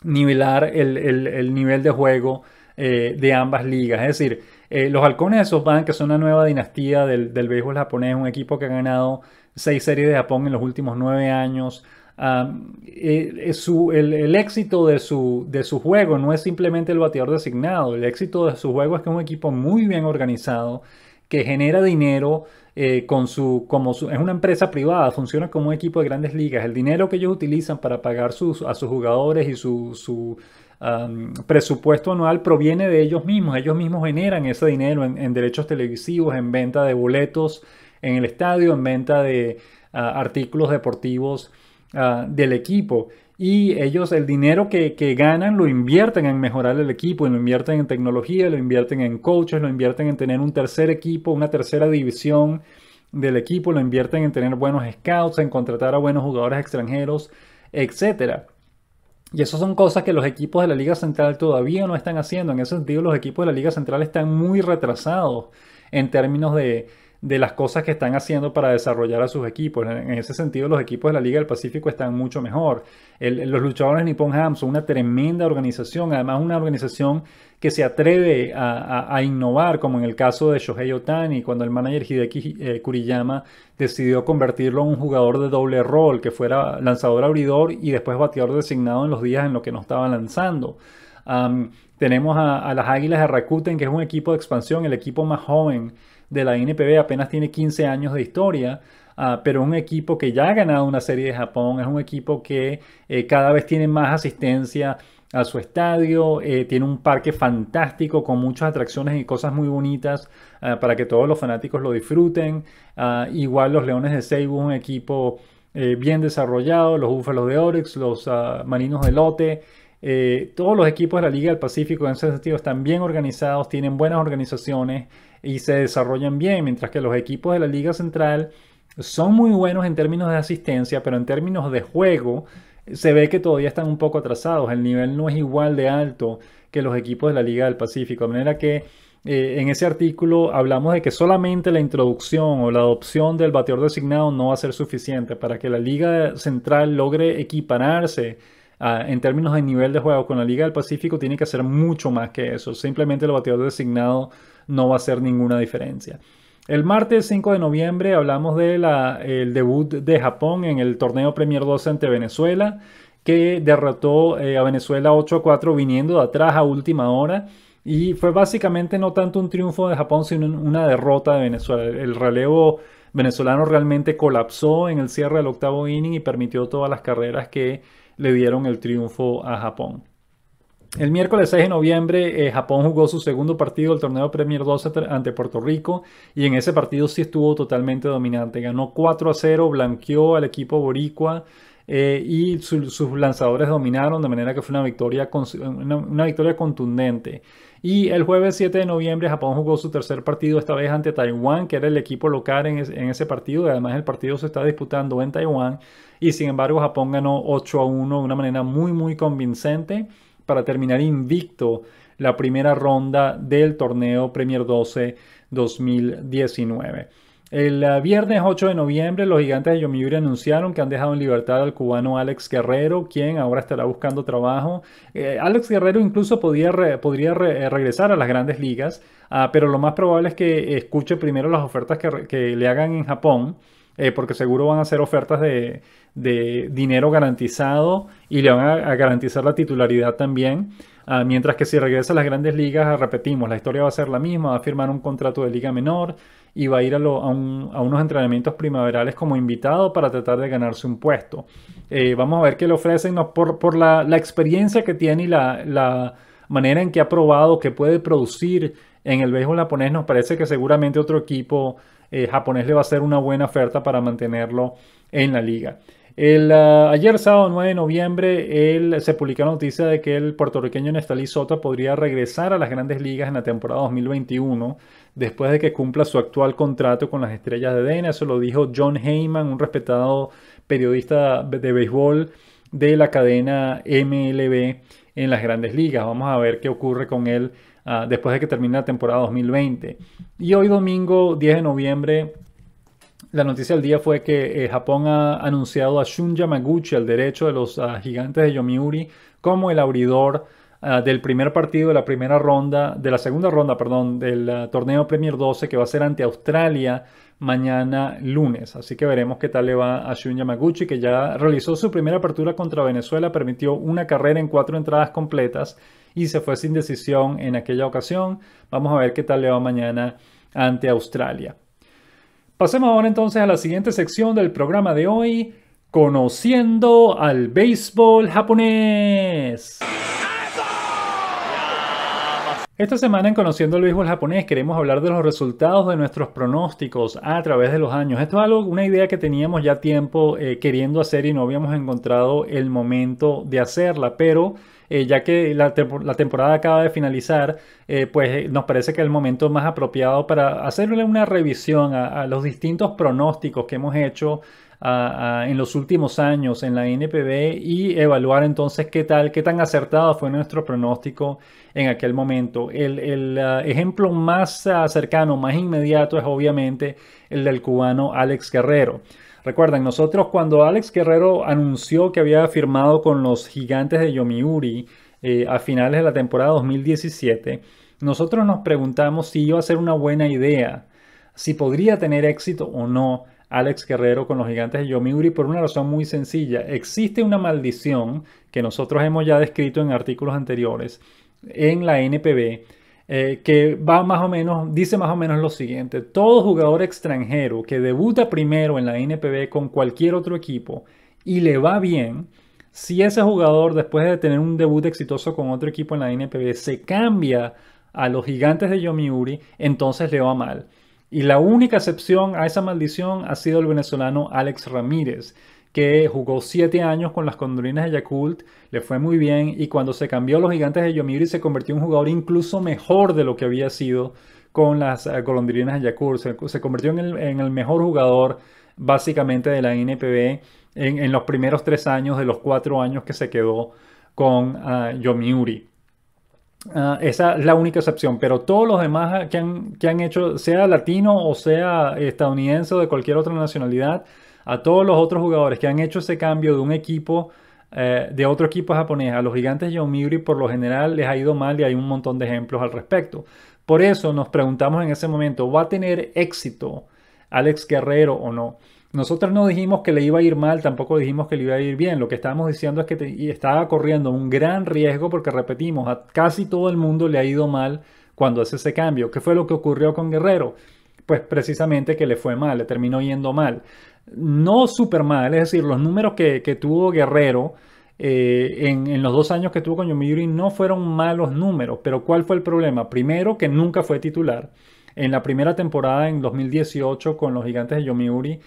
nivelar el nivel de juego de ambas ligas. Es decir, los Halcones de SoftBank, que son una nueva dinastía del béisbol japonés, un equipo que ha ganado 6 series de Japón en los últimos 9 años. El éxito de su juego no es simplemente el bateador designado. El éxito de su juego es que es un equipo muy bien organizado, que genera dinero es una empresa privada, funciona como un equipo de grandes ligas. El dinero que ellos utilizan para pagar a sus jugadores y su presupuesto anual proviene de ellos mismos. Ellos mismos generan ese dinero en derechos televisivos, en venta de boletos en el estadio, en venta de artículos deportivos del equipo. Y ellos el dinero que ganan lo invierten en mejorar el equipo, lo invierten en tecnología, lo invierten en coaches, lo invierten en tener un tercer equipo, una tercera división del equipo, lo invierten en tener buenos scouts, en contratar a buenos jugadores extranjeros, etcétera. Y eso son cosas que los equipos de la Liga Central todavía no están haciendo. En ese sentido, los equipos de la Liga Central están muy retrasados en términos de las cosas que están haciendo para desarrollar a sus equipos. En ese sentido, los equipos de la Liga del Pacífico están mucho mejor. Los luchadores Nippon Ham son una tremenda organización, además una organización que se atreve a innovar, como en el caso de Shohei Ohtani, cuando el manager Hideki Kuriyama decidió convertirlo en un jugador de doble rol, que fuera lanzador abridor y después bateador designado en los días en los que no estaba lanzando. Tenemos a las Águilas de Rakuten, que es un equipo de expansión, el equipo más joven de la NPB, apenas tiene 15 años de historia, pero es un equipo que ya ha ganado una serie de Japón, es un equipo que cada vez tiene más asistencia a su estadio, tiene un parque fantástico con muchas atracciones y cosas muy bonitas para que todos los fanáticos lo disfruten. Igual los Leones de Seibu, un equipo bien desarrollado, los Búfalos de Oryx, los Marinos de Lotte. Todos los equipos de la Liga del Pacífico en ese sentido están bien organizados, tienen buenas organizaciones y se desarrollan bien, mientras que los equipos de la Liga Central son muy buenos en términos de asistencia, pero en términos de juego se ve que todavía están un poco atrasados. El nivel no es igual de alto que los equipos de la Liga del Pacífico, de manera que en ese artículo hablamos de que solamente la introducción o la adopción del bateador designado no va a ser suficiente para que la Liga Central logre equipararse en términos de nivel de juego con la Liga del Pacífico, tiene que hacer mucho más que eso. Simplemente el bateador designado no va a hacer ninguna diferencia. El martes 5 de noviembre hablamos del debut de Japón en el torneo Premier 12 ante Venezuela, que derrotó a Venezuela 8-4 viniendo de atrás a última hora. Y fue básicamente no tanto un triunfo de Japón, sino una derrota de Venezuela. El relevo venezolano realmente colapsó en el cierre del octavo inning y permitió todas las carreras que le dieron el triunfo a Japón. El miércoles 6 de noviembre, Japón jugó su segundo partido del torneo Premier 12 ante Puerto Rico y en ese partido sí estuvo totalmente dominante. Ganó 4-0, blanqueó al equipo boricua y sus lanzadores dominaron, de manera que fue una victoria contundente. Y el jueves 7 de noviembre Japón jugó su tercer partido, esta vez ante Taiwán, que era el equipo local en ese partido. Y además el partido se está disputando en Taiwán. Y sin embargo Japón ganó 8-1 de una manera muy convincente para terminar invicto la primera ronda del torneo Premier 12 2019. El viernes 8 de noviembre, los Gigantes de Yomiuri anunciaron que han dejado en libertad al cubano Alex Guerrero, quien ahora estará buscando trabajo. Alex Guerrero incluso podría regresar a las grandes ligas, pero lo más probable es que escuche primero las ofertas que le hagan en Japón, porque seguro van a ser ofertas de dinero garantizado y le van a garantizar la titularidad también. Mientras que si regresa a las grandes ligas, repetimos, la historia va a ser la misma, va a firmar un contrato de liga menor y va a ir a unos entrenamientos primaverales como invitado para tratar de ganarse un puesto. Vamos a ver qué le ofrecen por la experiencia que tiene y la manera en que ha probado que puede producir en el béisbol japonés. Nos parece que seguramente otro equipo japonés le va a hacer una buena oferta para mantenerlo en la liga. Ayer sábado 9 de noviembre se publicó la noticia de que el puertorriqueño Nestalí Soto podría regresar a las grandes ligas en la temporada 2021 después de que cumpla su actual contrato con las Estrellas de Dena. Eso lo dijo Jon Heyman, un respetado periodista de béisbol de la cadena MLB en las grandes ligas. Vamos a ver qué ocurre con él después de que termine la temporada 2020. Y hoy domingo 10 de noviembre, la noticia del día fue que Japón ha anunciado a Shun Yamaguchi, al derecho de los Gigantes de Yomiuri, como el abridor del primer partido de la segunda ronda, perdón, del torneo Premier 12, que va a ser ante Australia mañana lunes. Así que veremos qué tal le va a Shun Yamaguchi, que ya realizó su primera apertura contra Venezuela, permitió una carrera en 4 entradas completas y se fue sin decisión en aquella ocasión. Vamos a ver qué tal le va mañana ante Australia. Pasemos ahora entonces a la siguiente sección del programa de hoy, conociendo al béisbol japonés. Esta semana en Conociendo el Béisbol Japonés queremos hablar de los resultados de nuestros pronósticos a través de los años. Esto es una idea que teníamos ya tiempo queriendo hacer y no habíamos encontrado el momento de hacerla, pero ya que la temporada acaba de finalizar, pues nos parece que es el momento más apropiado para hacerle una revisión a los distintos pronósticos que hemos hecho en los últimos años en la NPB y evaluar entonces qué tan acertado fue nuestro pronóstico en aquel momento. El ejemplo más cercano, más inmediato es obviamente el del cubano Alex Guerrero. Recuerden, nosotros cuando Alex Guerrero anunció que había firmado con los Gigantes de Yomiuri a finales de la temporada 2017, nosotros nos preguntamos si iba a ser una buena idea, si podría tener éxito o no Alex Guerrero con los Gigantes de Yomiuri, por una razón muy sencilla. Existe una maldición que nosotros hemos ya descrito en artículos anteriores en la NPB, que dice más o menos lo siguiente: todo jugador extranjero que debuta primero en la NPB con cualquier otro equipo y le va bien, si ese jugador después de tener un debut exitoso con otro equipo en la NPB se cambia a los Gigantes de Yomiuri, entonces le va mal. Y la única excepción a esa maldición ha sido el venezolano Alex Ramírez, que jugó 7 años con las Golondrinas de Yakult, le fue muy bien y cuando se cambió a los Gigantes de Yomiuri se convirtió en un jugador incluso mejor de lo que había sido con las Golondrinas de Yakult. Se convirtió en el mejor jugador básicamente de la NPB en los primeros 3 años de los 4 años que se quedó con Yomiuri. Esa es la única excepción, pero todos los demás que han hecho, sea latino o sea estadounidense o de cualquier otra nacionalidad, a todos los otros jugadores que han hecho ese cambio de un equipo de otro equipo japonés. A los Gigantes de Yomiuri por lo general les ha ido mal y hay un montón de ejemplos al respecto. Por eso nos preguntamos en ese momento, ¿va a tener éxito Alex Guerrero o no? Nosotros no dijimos que le iba a ir mal, tampoco dijimos que le iba a ir bien. Lo que estábamos diciendo es que estaba corriendo un gran riesgo porque, repetimos, a casi todo el mundo le ha ido mal cuando hace ese cambio. ¿Qué fue lo que ocurrió con Guerrero? Pues precisamente que le fue mal, le terminó yendo mal. No súper mal, es decir, los números que tuvo Guerrero en los 2 años que tuvo con Yomiuri no fueron malos números, pero ¿cuál fue el problema? Primero, que nunca fue titular. En la primera temporada, en 2018, con los Gigantes de Yomiuri,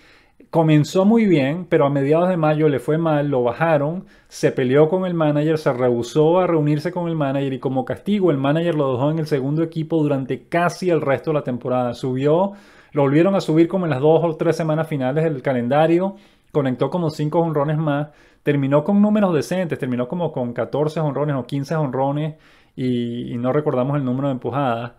comenzó muy bien, pero a mediados de mayo le fue mal, lo bajaron, se peleó con el manager, se rehusó a reunirse con el manager y como castigo el manager lo dejó en el segundo equipo durante casi el resto de la temporada. Subió, lo volvieron a subir como en las 2 o 3 semanas finales del calendario, conectó como 5 jonrones más, terminó con números decentes, terminó como con 14 jonrones o 15 jonrones y no recordamos el número de empujadas.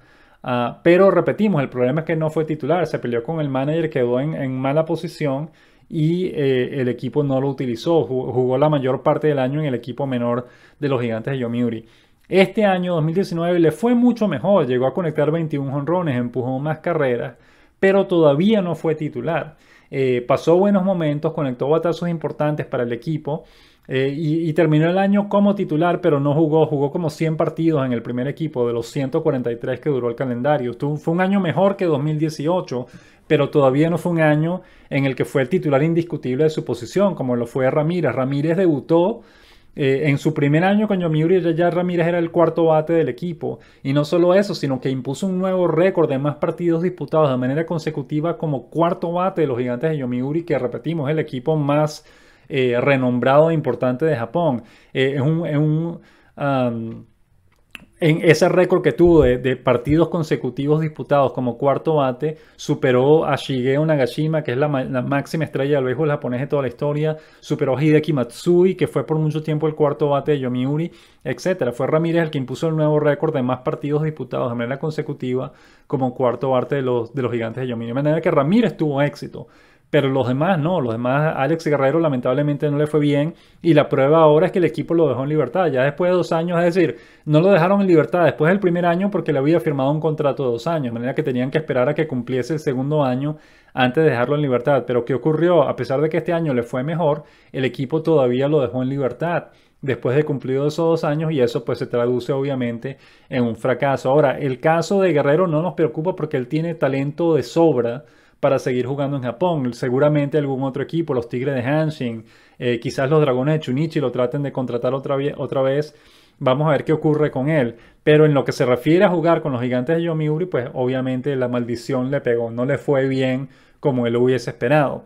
Pero repetimos, el problema es que no fue titular, se peleó con el manager, quedó en mala posición y el equipo no lo utilizó. Jugó la mayor parte del año en el equipo menor de los Gigantes de Yomiuri. Este año 2019 le fue mucho mejor, llegó a conectar 21 jonrones, empujó más carreras, pero todavía no fue titular. Pasó buenos momentos, conectó batazos importantes para el equipo. Y terminó el año como titular, pero no jugó como 100 partidos en el primer equipo de los 143 que duró el calendario. Fue un año mejor que 2018, pero todavía no fue un año en el que fue el titular indiscutible de su posición, como lo fue Ramírez. Ramírez debutó en su primer año con Yomiuri, ya Ramírez era el cuarto bate del equipo. Y no solo eso, sino que impuso un nuevo récord de más partidos disputados de manera consecutiva como cuarto bate de los Gigantes de Yomiuri, que repetimos, es el equipo más renombrado e importante de Japón. En ese récord que tuvo de partidos consecutivos disputados como cuarto bate, superó a Shigeo Nagashima, que es la máxima estrella del béisbol japonés de toda la historia, superó a Hideki Matsui, que fue por mucho tiempo el cuarto bate de Yomiuri, etc. Fue Ramírez el que impuso el nuevo récord de más partidos disputados de manera consecutiva como cuarto bate de los Gigantes de Yomiuri. De manera que Ramírez tuvo éxito. Pero los demás no, los demás, Alex Guerrero lamentablemente no le fue bien y la prueba ahora es que el equipo lo dejó en libertad. Ya después de 2 años, es decir, no lo dejaron en libertad después del primer año porque le había firmado un contrato de 2 años, de manera que tenían que esperar a que cumpliese el segundo año antes de dejarlo en libertad. Pero ¿qué ocurrió? A pesar de que este año le fue mejor, el equipo todavía lo dejó en libertad después de cumplido esos 2 años y eso pues se traduce obviamente en un fracaso. Ahora, el caso de Guerrero no nos preocupa porque él tiene talento de sobra para seguir jugando en Japón. Seguramente algún otro equipo, los Tigres de Hanshin, quizás los Dragones de Chunichi lo traten de contratar otra vez. Vamos a ver qué ocurre con él. Pero en lo que se refiere a jugar con los Gigantes de Yomiuri, pues obviamente la maldición le pegó. No le fue bien como él lo hubiese esperado.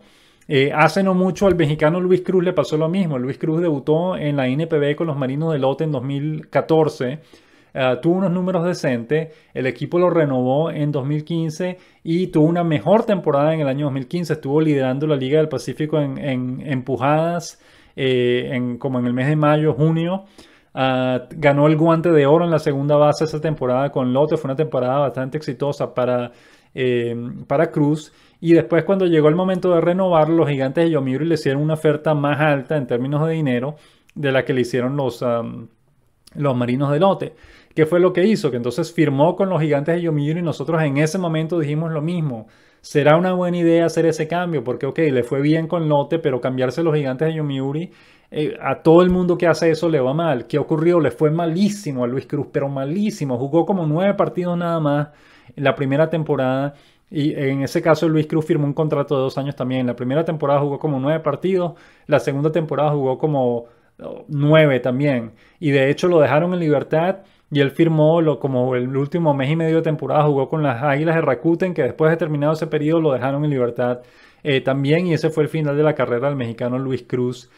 Hace no mucho al mexicano Luis Cruz le pasó lo mismo. Luis Cruz debutó en la NPB con los Marinos de Lotte en 2014. Tuvo unos números decentes, el equipo lo renovó en 2015 y tuvo una mejor temporada en el año 2015, estuvo liderando la Liga del Pacífico en empujadas como en el mes de mayo, junio. Ganó el Guante de Oro en la segunda base esa temporada con Lotte, fue una temporada bastante exitosa para Cruz. Y después cuando llegó el momento de renovar, los Gigantes de Yomiuri le hicieron una oferta más alta en términos de dinero de la que le hicieron los Marinos de Lotte. ¿Qué fue lo que hizo? Que entonces firmó con los Gigantes de Yomiuri y nosotros en ese momento dijimos lo mismo. ¿Será una buena idea hacer ese cambio? Porque, ok, le fue bien con Lotte, pero cambiarse los Gigantes de Yomiuri, a todo el mundo que hace eso le va mal. ¿Qué ocurrió? Le fue malísimo a Luis Cruz, pero malísimo. Jugó como 9 partidos nada más en la primera temporada. Y en ese caso Luis Cruz firmó un contrato de 2 años también. La primera temporada jugó como 9 partidos, la segunda temporada jugó como 9 también. Y de hecho lo dejaron en libertad y él firmó como el último mes y medio de temporada jugó con las Águilas de Rakuten, que después de terminado ese periodo lo dejaron en libertad también. Y ese fue el final de la carrera del mexicano Luis Cruz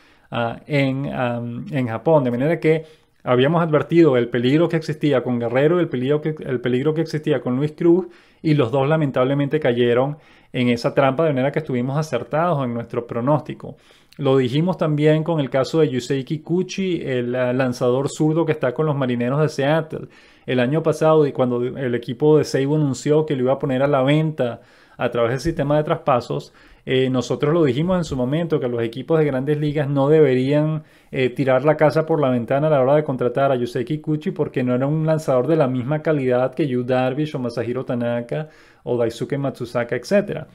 en Japón. De manera que habíamos advertido el peligro que existía con Guerrero y el peligro que existía con Luis Cruz y los dos lamentablemente cayeron en esa trampa, de manera que estuvimos acertados en nuestro pronóstico. Lo dijimos también con el caso de Yusei Kikuchi, el lanzador zurdo que está con los Marineros de Seattle. El año pasado, y cuando el equipo de Seibo anunció que lo iba a poner a la venta a través del sistema de traspasos, Nosotros lo dijimos en su momento que los equipos de grandes ligas no deberían tirar la casa por la ventana a la hora de contratar a Yusei Kikuchi porque no era un lanzador de la misma calidad que Yu Darvish o Masahiro Tanaka o Daisuke Matsusaka, etc.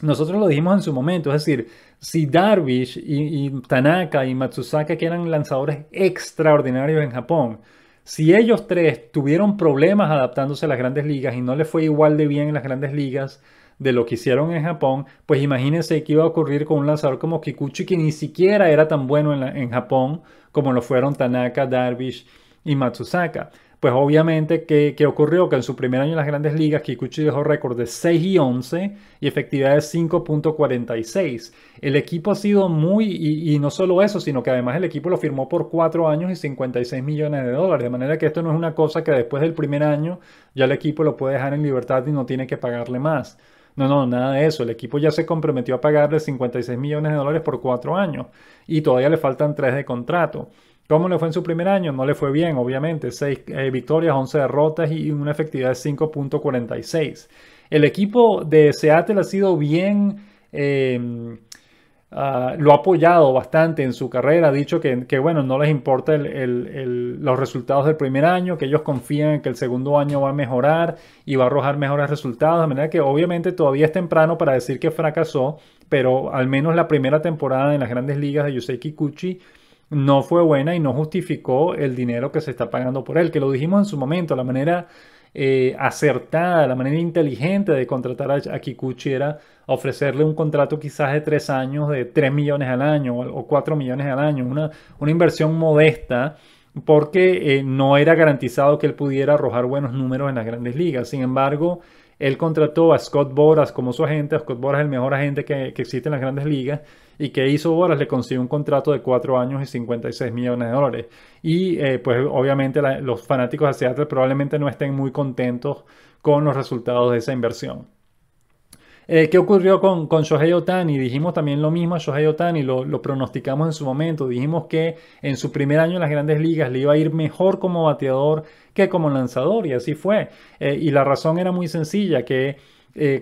Nosotros lo dijimos en su momento, es decir, si Darvish y Tanaka y Matsusaka, que eran lanzadores extraordinarios en Japón, si ellos tres tuvieron problemas adaptándose a las grandes ligas y no les fue igual de bien en las grandes ligas de lo que hicieron en Japón, pues imagínense qué iba a ocurrir con un lanzador como Kikuchi que ni siquiera era tan bueno en Japón como lo fueron Tanaka, Darvish y Matsusaka. Pues obviamente, ¿qué ocurrió? Que en su primer año en las grandes ligas, Kikuchi dejó récord de 6-11 y efectividad de 5.46. El equipo ha sido y no solo eso, sino que además el equipo lo firmó por 4 años y 56 millones de dólares. De manera que esto no es una cosa que después del primer año ya el equipo lo puede dejar en libertad y no tiene que pagarle más. No, nada de eso. El equipo ya se comprometió a pagarle 56 millones de dólares por 4 años y todavía le faltan 3 de contrato. ¿Cómo le fue en su primer año? No le fue bien, obviamente. 6 victorias, 11 derrotas y una efectividad de 5.46. El equipo de Seattle ha sido bien, lo ha apoyado bastante en su carrera. Ha dicho que bueno, no les importa los resultados del primer año, que ellos confían en que el segundo año va a mejorar y va a arrojar mejores resultados. De manera que obviamente todavía es temprano para decir que fracasó, pero al menos la primera temporada en las grandes ligas de Yusei Kikuchi no fue buena y no justificó el dinero que se está pagando por él, que lo dijimos en su momento, la manera acertada, la manera inteligente de contratar a Kikuchi era ofrecerle un contrato quizás de 3 años de 3 millones al año o 4 millones al año, una inversión modesta porque no era garantizado que él pudiera arrojar buenos números en las grandes ligas. Sin embargo, él contrató a Scott Boras como su agente. Scott Boras es el mejor agente que existe en las grandes ligas. ¿Y que hizo Boras? Le consiguió un contrato de 4 años y 56 millones de dólares. Y pues obviamente los fanáticos de Seattle probablemente no estén muy contentos con los resultados de esa inversión. ¿Qué ocurrió con Shohei Ohtani? Dijimos también lo mismo a Shohei Ohtani, lo pronosticamos en su momento. Dijimos que en su primer año en las grandes ligas le iba a ir mejor como bateador que como lanzador, y así fue. Y la razón era muy sencilla, que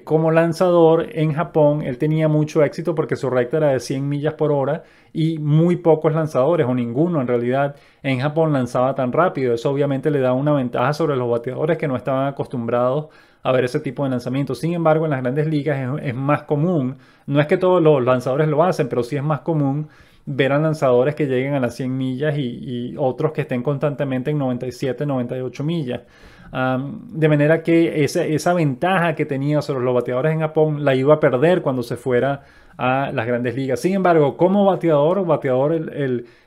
como lanzador en Japón él tenía mucho éxito porque su recta era de 100 millas por hora y muy pocos lanzadores o ninguno en realidad en Japón lanzaba tan rápido. Eso obviamente le da una ventaja sobre los bateadores que no estaban acostumbrados a ver ese tipo de lanzamientos. Sin embargo, en las grandes ligas es más común, no es que todos los lanzadores lo hacen, pero sí es más común ver a lanzadores que lleguen a las 100 millas y otros que estén constantemente en 97, 98 millas. De manera que esa ventaja que tenía sobre los bateadores en Japón la iba a perder cuando se fuera a las grandes ligas. Sin embargo, como bateador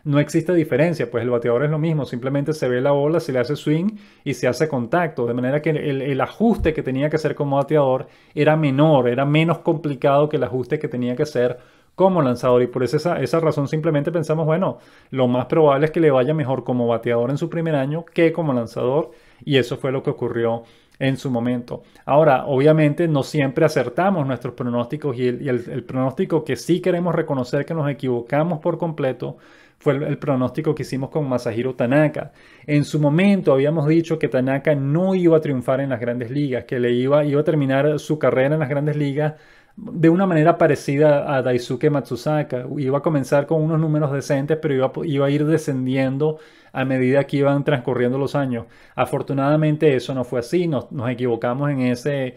no existe diferencia, pues el bateador es lo mismo, simplemente se ve la bola, se le hace swing y se hace contacto, de manera que el ajuste que tenía que hacer como bateador era menor, era menos complicado que el ajuste que tenía que hacer como lanzador, y por esa razón simplemente pensamos, bueno, lo más probable es que le vaya mejor como bateador en su primer año que como lanzador, y eso fue lo que ocurrió en su momento. Ahora, obviamente no siempre acertamos nuestros pronósticos y el pronóstico que sí queremos reconocer que nos equivocamos por completo fue el pronóstico que hicimos con Masahiro Tanaka. En su momento habíamos dicho que Tanaka no iba a triunfar en las grandes ligas, que iba a terminar su carrera en las grandes ligas de una manera parecida a Daisuke Matsusaka. Iba a comenzar con unos números decentes, pero iba a ir descendiendo a medida que iban transcurriendo los años. Afortunadamente eso no fue así, nos equivocamos en ese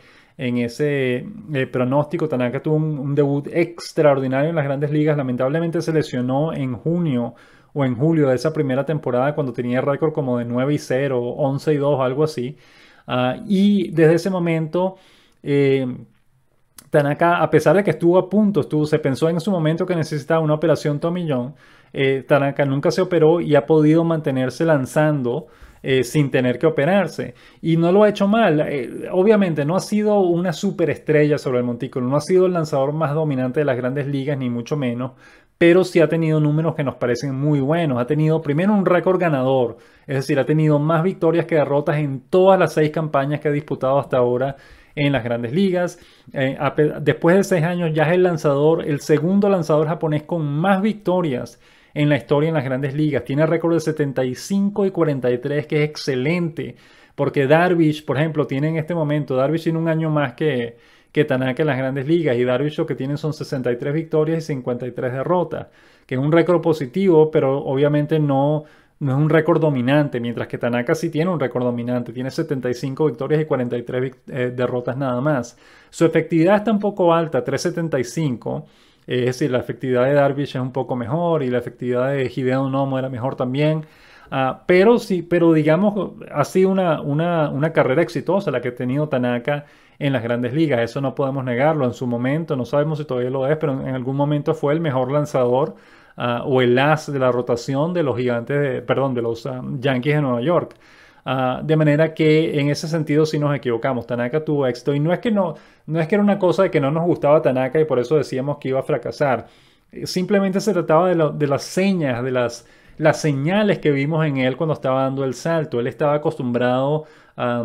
pronóstico. Tanaka tuvo un debut extraordinario en las grandes ligas. Lamentablemente se lesionó en junio o en julio de esa primera temporada cuando tenía récord como de 9-0, 11-2, algo así. Y desde ese momento Tanaka, a pesar de que estuvo a punto, se pensó en su momento que necesitaba una operación Tommy John, Tanaka nunca se operó y ha podido mantenerse lanzando sin tener que operarse. Y no lo ha hecho mal. Obviamente no ha sido una superestrella sobre el montículo, no ha sido el lanzador más dominante de las grandes ligas, ni mucho menos, pero sí ha tenido números que nos parecen muy buenos. Ha tenido primero un récord ganador, es decir, ha tenido más victorias que derrotas en todas las 6 campañas que ha disputado hasta ahora en las grandes ligas. Después de 6 años ya es el segundo lanzador japonés con más victorias en la historia en las grandes ligas. Tiene récord de 75 y 43, que es excelente, porque Darvish, por ejemplo, tiene en este momento, Darvish tiene un año más que que Tanaka en las grandes ligas, y Darvish lo que tienen son 63 victorias y 53 derrotas, que es un récord positivo, pero obviamente no es un récord dominante, mientras que Tanaka sí tiene un récord dominante, tiene 75 victorias y 43 derrotas nada más. Su efectividad está un poco alta, 3.75. Es decir, la efectividad de Darvish es un poco mejor y la efectividad de Hideo Nomo era mejor también. Pero sí, pero digamos, ha sido una carrera exitosa la que ha tenido Tanaka en las grandes ligas. Eso no podemos negarlo. En su momento, no sabemos si todavía lo es, pero en algún momento fue el mejor lanzador o el as de la rotación de los perdón, de los Yankees de Nueva York. De manera que en ese sentido sí nos equivocamos. Tanaka tuvo éxito y no es que era una cosa de que no nos gustaba Tanaka y por eso decíamos que iba a fracasar. Simplemente se trataba de las señas, de las señales que vimos en él cuando estaba dando el salto. Él estaba acostumbrado a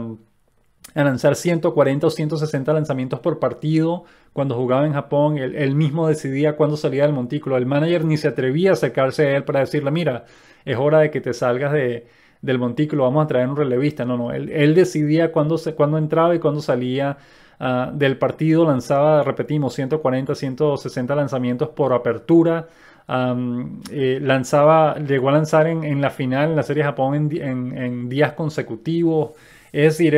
lanzar 140 o 160 lanzamientos por partido. Cuando jugaba en Japón, él mismo decidía cuándo salía del montículo. El manager ni se atrevía a acercarse a él para decirle, mira, es hora de que te salgas del montículo, vamos a traer un relevista. No, él decidía cuándo entraba y cuándo salía del partido. Lanzaba, repetimos, 140, 160 lanzamientos por apertura. Llegó a lanzar en la final, en la Serie de Japón, en días consecutivos. Es decir,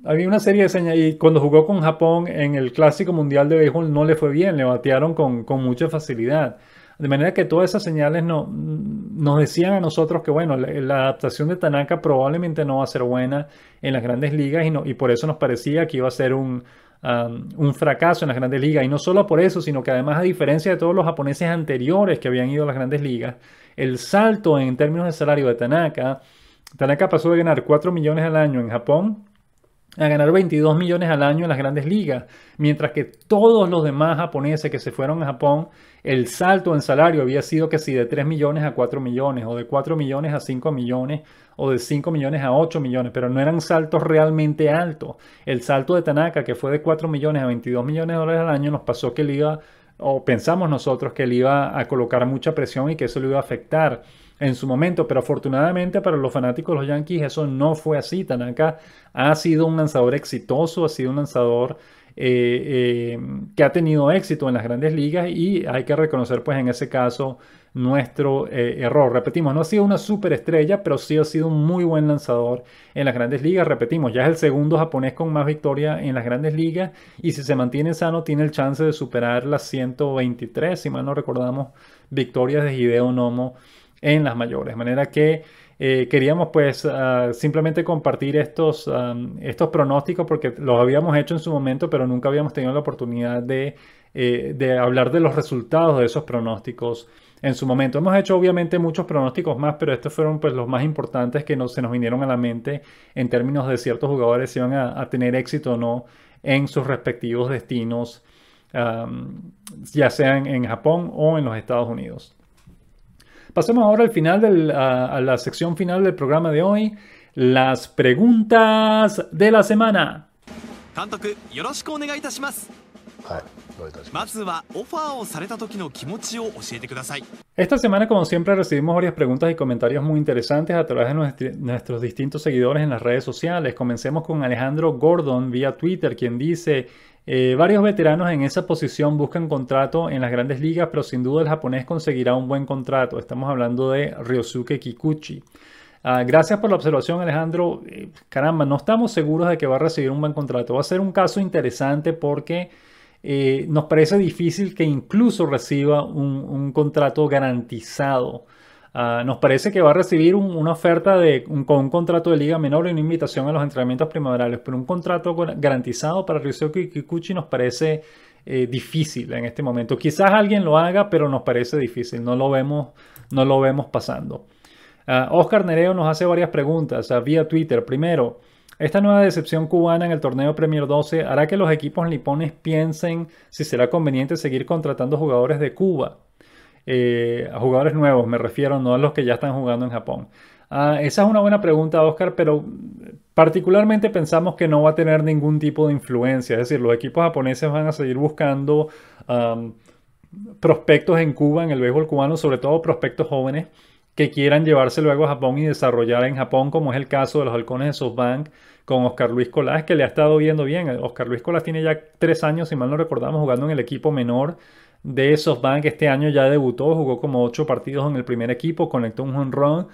había una serie de señas y cuando jugó con Japón en el Clásico Mundial de Béisbol no le fue bien, le batearon con mucha facilidad. De manera que todas esas señales nos decían a nosotros que, bueno, la adaptación de Tanaka probablemente no va a ser buena en las grandes ligas y por eso nos parecía que iba a ser un fracaso en las grandes ligas. Y no solo por eso, sino que además, a diferencia de todos los japoneses anteriores que habían ido a las grandes ligas, el salto en términos de salario de Tanaka pasó de ganar 4 millones al año en Japón a ganar 22 millones al año en las grandes ligas, mientras que todos los demás japoneses que se fueron a Japón, el salto en salario había sido que si de 3 millones a 4 millones, o de 4 millones a 5 millones, o de 5 millones a 8 millones, pero no eran saltos realmente altos. El salto de Tanaka, que fue de 4 millones a 22 millones de dólares al año, nos pasó que él iba, o pensamos nosotros que él iba a colocar mucha presión y que eso lo iba a afectar en su momento, pero afortunadamente para los fanáticos de los Yankees eso no fue así. Tanaka ha sido un lanzador exitoso, ha sido un lanzador que ha tenido éxito en las grandes ligas y hay que reconocer pues en ese caso nuestro error. Repetimos, no ha sido una superestrella, pero sí ha sido un muy buen lanzador en las grandes ligas. Repetimos, ya es el segundo japonés con más victoria en las grandes ligas y si se mantiene sano tiene el chance de superar las 123, si mal no recordamos, victorias de Hideo Nomo en las mayores. De manera que queríamos pues simplemente compartir estos pronósticos porque los habíamos hecho en su momento, pero nunca habíamos tenido la oportunidad de hablar de los resultados de esos pronósticos en su momento. Hemos hecho obviamente muchos pronósticos más, pero estos fueron pues los más importantes que se nos vinieron a la mente en términos de ciertos jugadores si van a tener éxito o no en sus respectivos destinos, ya sean en Japón o en los Estados Unidos. Pasemos ahora a la sección final del programa de hoy, las preguntas de la semana. Esta semana, como siempre, recibimos varias preguntas y comentarios muy interesantes a través de nuestros distintos seguidores en las redes sociales. Comencemos con Alejandro Gordon vía Twitter, quien dice: varios veteranos en esa posición buscan contrato en las grandes ligas, pero sin duda el japonés conseguirá un buen contrato. Estamos hablando de Ryosuke Kikuchi. Gracias por la observación, Alejandro. Caramba, no estamos seguros de que va a recibir un buen contrato. Va a ser un caso interesante porque nos parece difícil que incluso reciba un contrato garantizado. Nos parece que va a recibir una oferta con un contrato de liga menor y una invitación a los entrenamientos primaverales, pero un contrato garantizado para Ryosuke Kikuchi nos parece difícil en este momento. Quizás alguien lo haga, pero nos parece difícil, no lo vemos pasando. Oscar Nereo nos hace varias preguntas vía Twitter. Primero, ¿esta nueva decepción cubana en el torneo Premier 12 hará que los equipos nipones piensen si será conveniente seguir contratando jugadores de Cuba? A jugadores nuevos, me refiero, no a los que ya están jugando en Japón. Esa es una buena pregunta, Oscar, pero particularmente pensamos que no va a tener ningún tipo de influencia. Es decir, los equipos japoneses van a seguir buscando prospectos en Cuba, en el béisbol cubano, sobre todo prospectos jóvenes que quieran llevarse luego a Japón y desarrollar en Japón, como es el caso de los halcones de SoftBank con Oscar Luis Colás, que le ha estado viendo bien. Oscar Luis Colás tiene ya 3 años, si mal no recordamos, jugando en el equipo menor de SoftBank. Este año ya debutó, jugó como 8 partidos en el primer equipo, conectó un jonrón.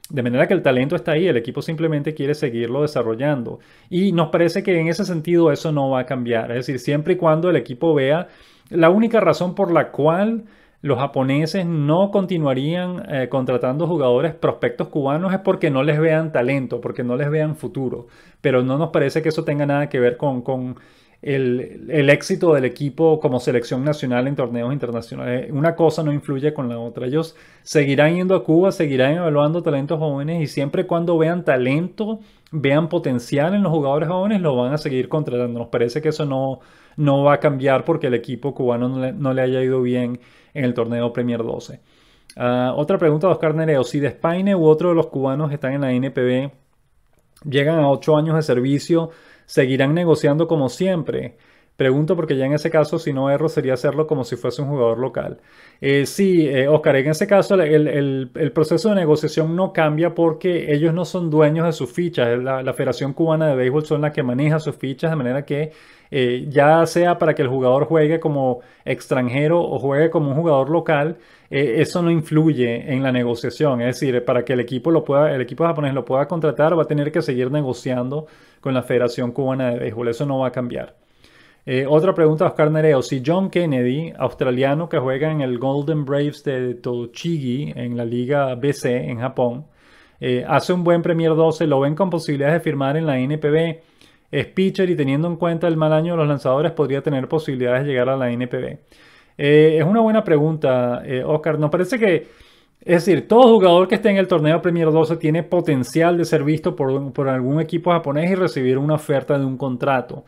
De manera que el talento está ahí, el equipo simplemente quiere seguirlo desarrollando. Y nos parece que en ese sentido eso no va a cambiar. Es decir, siempre y cuando el equipo vea la única razón por la cual los japoneses no continuarían contratando jugadores prospectos cubanos es porque no les vean talento, porque no les vean futuro. Pero no nos parece que eso tenga nada que ver con el éxito del equipo como selección nacional en torneos internacionales. Una cosa no influye con la otra. Ellos seguirán yendo a Cuba, seguirán evaluando talentos jóvenes y siempre y cuando vean talento, vean potencial en los jugadores jóvenes, lo van a seguir contratando. Nos parece que eso no va a cambiar porque el equipo cubano no le haya ido bien en el torneo Premier 12. Otra pregunta de Oscar Nereo. Si Despaine u otro de los cubanos están en la NPB, llegan a 8 años de servicio, ¿seguirán negociando como siempre? Pregunto porque ya en ese caso, si no erro, sería hacerlo como si fuese un jugador local. Sí, Oscar, en ese caso el proceso de negociación no cambia porque ellos no son dueños de sus fichas. La Federación Cubana de Béisbol son las que maneja sus fichas, de manera que ya sea para que el jugador juegue como extranjero o juegue como un jugador local, eso no influye en la negociación. Es decir, para que el equipo japonés lo pueda contratar, va a tener que seguir negociando con la Federación Cubana de Béisbol. Eso no va a cambiar. Otra pregunta de Oscar Nereo. Si John Kennedy, australiano que juega en el Golden Braves de Tochigi en la Liga BC en Japón, hace un buen Premier 12, ¿lo ven con posibilidades de firmar en la NPB? Es pitcher y teniendo en cuenta el mal año de los lanzadores podría tener posibilidades de llegar a la NPB. Es una buena pregunta, Oscar. Nos parece que, es decir, todo jugador que esté en el torneo Premier 12 tiene potencial de ser visto por algún equipo japonés y recibir una oferta de un contrato.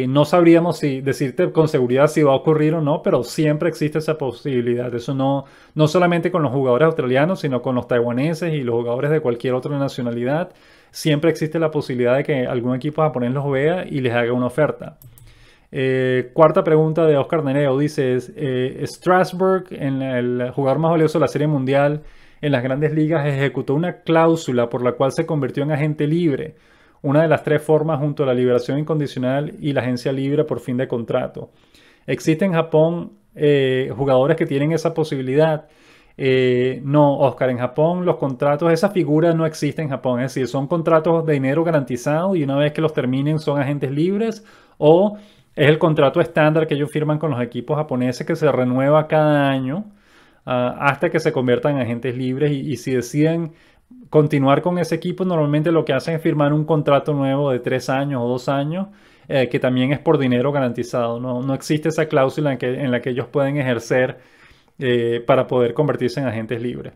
No sabríamos decirte con seguridad si va a ocurrir o no, pero siempre existe esa posibilidad. Eso no solamente con los jugadores australianos, sino con los taiwaneses y los jugadores de cualquier otra nacionalidad. Siempre existe la posibilidad de que algún equipo japonés los vea y les haga una oferta. Cuarta pregunta de Oscar Nereo. Dice, Strasburg, en el jugador más valioso de la Serie Mundial en las Grandes Ligas, ejecutó una cláusula por la cual se convirtió en agente libre. Una de las 3 formas junto a la liberación incondicional y la agencia libre por fin de contrato. ¿Existen en Japón jugadores que tienen esa posibilidad? No, Oscar, en Japón los contratos, esa figura no existe en Japón. Es decir, son contratos de dinero garantizado y una vez que los terminen son agentes libres o es el contrato estándar que ellos firman con los equipos japoneses que se renueva cada año hasta que se conviertan en agentes libres y si deciden continuar con ese equipo, normalmente lo que hacen es firmar un contrato nuevo de 3 años o 2 años, que también es por dinero garantizado. No existe esa cláusula en la que ellos pueden ejercer para poder convertirse en agentes libres.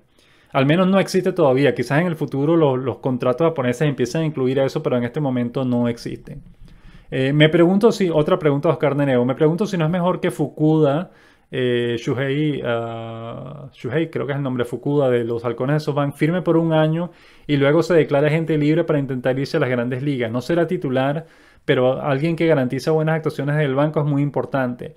Al menos no existe todavía. Quizás en el futuro los contratos japoneses empiecen a incluir eso, pero en este momento no existen. Otra pregunta de Oscar Nereo. Me pregunto si no es mejor que Fukuda, Shuhei creo que es el nombre, Fukuda de los Halcones de SoftBank, firme por un año y luego se declara agente libre para intentar irse a las Grandes Ligas. No será titular, pero alguien que garantiza buenas actuaciones del banco es muy importante.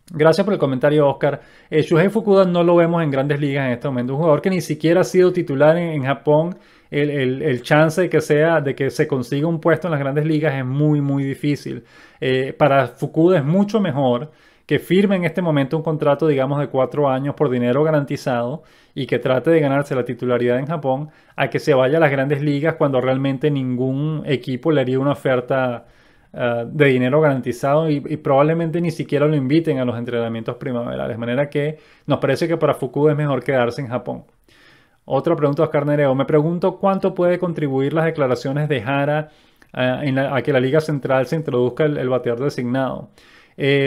Gracias por el comentario, Oscar. Shuhei Fukuda no lo vemos en Grandes Ligas en este momento. Un jugador que ni siquiera ha sido titular en Japón. El chance de que se consiga un puesto en las Grandes Ligas es muy, muy difícil. Para Fukuda es mucho mejor que firme en este momento un contrato, digamos, de 4 años por dinero garantizado y que trate de ganarse la titularidad en Japón, a que se vaya a las Grandes Ligas cuando realmente ningún equipo le haría una oferta de dinero garantizado y probablemente ni siquiera lo inviten a los entrenamientos primaverales. De manera que nos parece que para Fukuda es mejor quedarse en Japón. Otra pregunta de Oscar Nereo. Me pregunto cuánto puede contribuir las declaraciones de Hara a que la Liga Central se introduzca el bateador designado.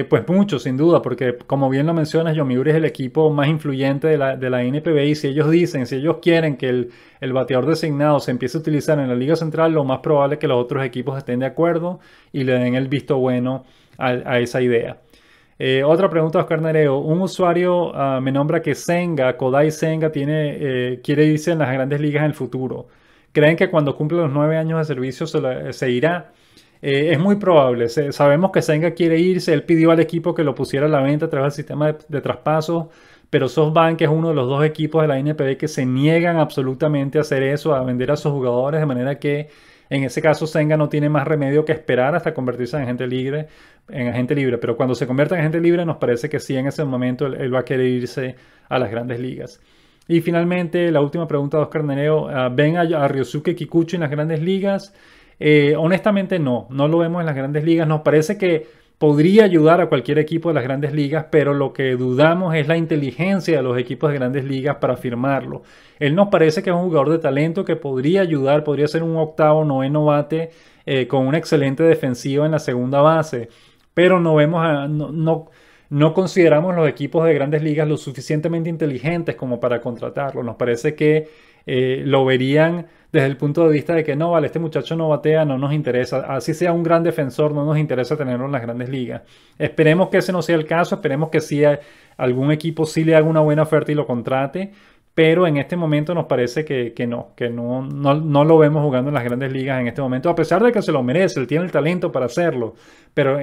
Pues mucho, sin duda, porque como bien lo mencionas, Yomiuri es el equipo más influyente de la NPB y si ellos quieren que el bateador designado se empiece a utilizar en la Liga Central, lo más probable es que los otros equipos estén de acuerdo y le den el visto bueno a esa idea. Otra pregunta de Oscar Nereo. Un usuario me nombra que Kodai Senga quiere irse en las Grandes Ligas en el futuro. ¿Creen que cuando cumple los 9 años de servicio se irá? Es muy probable. Sabemos que Senga quiere irse. Él pidió al equipo que lo pusiera a la venta a través del sistema de traspasos. Pero SoftBank es uno de los 2 equipos de la NPB que se niegan absolutamente a hacer eso, a vender a sus jugadores. De manera que En ese caso, Senga no tiene más remedio que esperar hasta convertirse en agente libre. Pero cuando se convierta en agente libre, nos parece que sí, en ese momento él va a querer irse a las grandes ligas. Y finalmente, la última pregunta de Oscar Nereo. ¿Ven a Ryosuke Kikuchi en las grandes ligas? Honestamente no lo vemos en las grandes ligas. Nos parece que podría ayudar a cualquier equipo de las grandes ligas, pero lo que dudamos es la inteligencia de los equipos de grandes ligas para firmarlo. Él nos parece que es un jugador de talento que podría ayudar, podría ser un octavo, noveno bate con una excelente defensiva en la segunda base, pero no consideramos los equipos de grandes ligas lo suficientemente inteligentes como para contratarlo. Nos parece que lo verían desde el punto de vista de que no, vale, este muchacho no batea, no nos interesa. Así sea un gran defensor, no nos interesa tenerlo en las grandes ligas. Esperemos que ese no sea el caso, esperemos que sí algún equipo sí le haga una buena oferta y lo contrate, pero en este momento nos parece que no lo vemos jugando en las grandes ligas en este momento, a pesar de que se lo merece, él tiene el talento para hacerlo, pero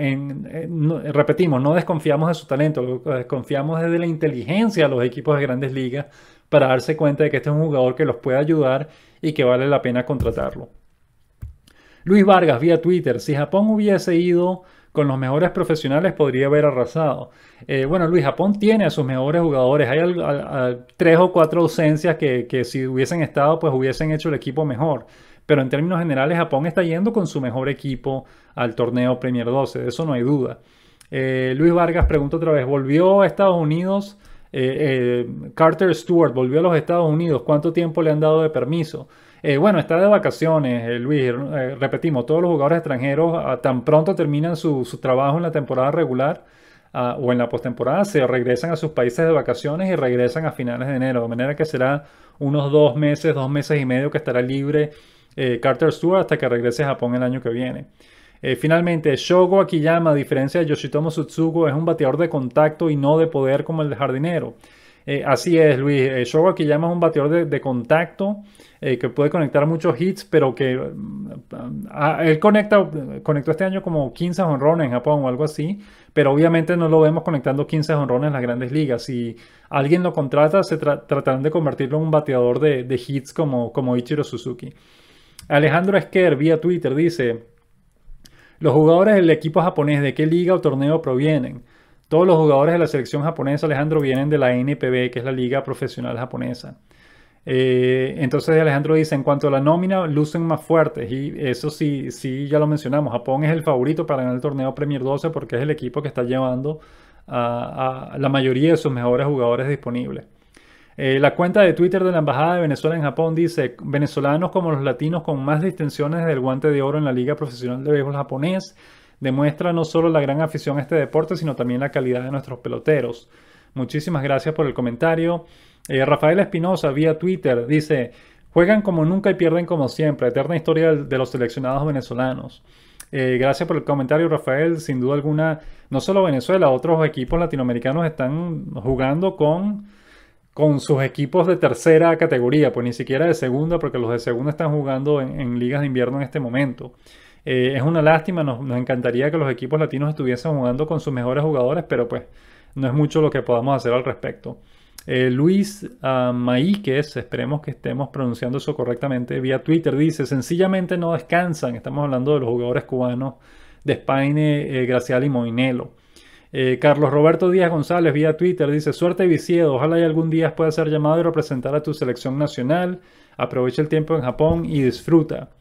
repetimos, no desconfiamos de su talento, lo que desconfiamos es de la inteligencia de los equipos de grandes ligas para darse cuenta de que este es un jugador que los puede ayudar y que vale la pena contratarlo. Luis Vargas, vía Twitter: si Japón hubiese ido con los mejores profesionales, podría haber arrasado. Bueno, Luis, Japón tiene a sus mejores jugadores. Hay 3 o 4 ausencias que si hubiesen estado, pues hubiesen hecho el equipo mejor. Pero en términos generales, Japón está yendo con su mejor equipo al torneo Premier 12. De eso no hay duda. Luis Vargas pregunta otra vez: ¿volvió a Estados Unidos? Carter Stewart volvió a los Estados Unidos. ¿Cuánto tiempo le han dado de permiso? Bueno, está de vacaciones, Luis. Repetimos, todos los jugadores extranjeros tan pronto terminan su trabajo en la temporada regular o en la postemporada, se regresan a sus países de vacaciones y regresan a finales de enero. De manera que será unos 2 meses y medio que estará libre Carter Stewart hasta que regrese a Japón el año que viene. Finalmente, Shogo Akiyama, a diferencia de Yoshitomo Tsutsugo, es un bateador de contacto y no de poder como el de jardinero. Así es, Luis. Shogo Akiyama es un bateador de contacto que puede conectar muchos hits, pero que él conectó este año como 15 jonrones en Japón o algo así, pero obviamente no lo vemos conectando 15 jonrones en las grandes ligas. Si alguien lo contrata, tratarán de convertirlo en un bateador de hits como Ichiro Suzuki. Alejandro Esquer, vía Twitter, dice: los jugadores del equipo japonés, ¿de qué liga o torneo provienen? Todos los jugadores de la selección japonesa, Alejandro, vienen de la NPB, que es la liga profesional japonesa. Entonces Alejandro dice: en cuanto a la nómina, lucen más fuertes. Y eso sí ya lo mencionamos. Japón es el favorito para ganar el torneo Premier 12 porque es el equipo que está llevando a la mayoría de sus mejores jugadores disponibles. La cuenta de Twitter de la Embajada de Venezuela en Japón dice: venezolanos como los latinos con más distinciones del guante de oro en la Liga Profesional de Béisbol Japonés, demuestra no solo la gran afición a este deporte, sino también la calidad de nuestros peloteros. Muchísimas gracias por el comentario. Rafael Espinosa, vía Twitter, dice: juegan como nunca y pierden como siempre. Eterna historia de los seleccionados venezolanos. Gracias por el comentario, Rafael. Sin duda alguna, no solo Venezuela, otros equipos latinoamericanos están jugando con sus equipos de tercera categoría, pues ni siquiera de segunda, porque los de segunda están jugando en ligas de invierno en este momento. Es una lástima, nos encantaría que los equipos latinos estuviesen jugando con sus mejores jugadores, pero pues no es mucho lo que podamos hacer al respecto. Luis Maíquez, esperemos que estemos pronunciando eso correctamente, vía Twitter dice: sencillamente no descansan. Estamos hablando de los jugadores cubanos de Spaine, Gracial y Moinelo. Carlos Roberto Díaz González, vía Twitter, dice: suerte Viciedo, ojalá y algún día puedas ser llamado y representar a tu selección nacional. Aprovecha el tiempo en Japón y disfruta.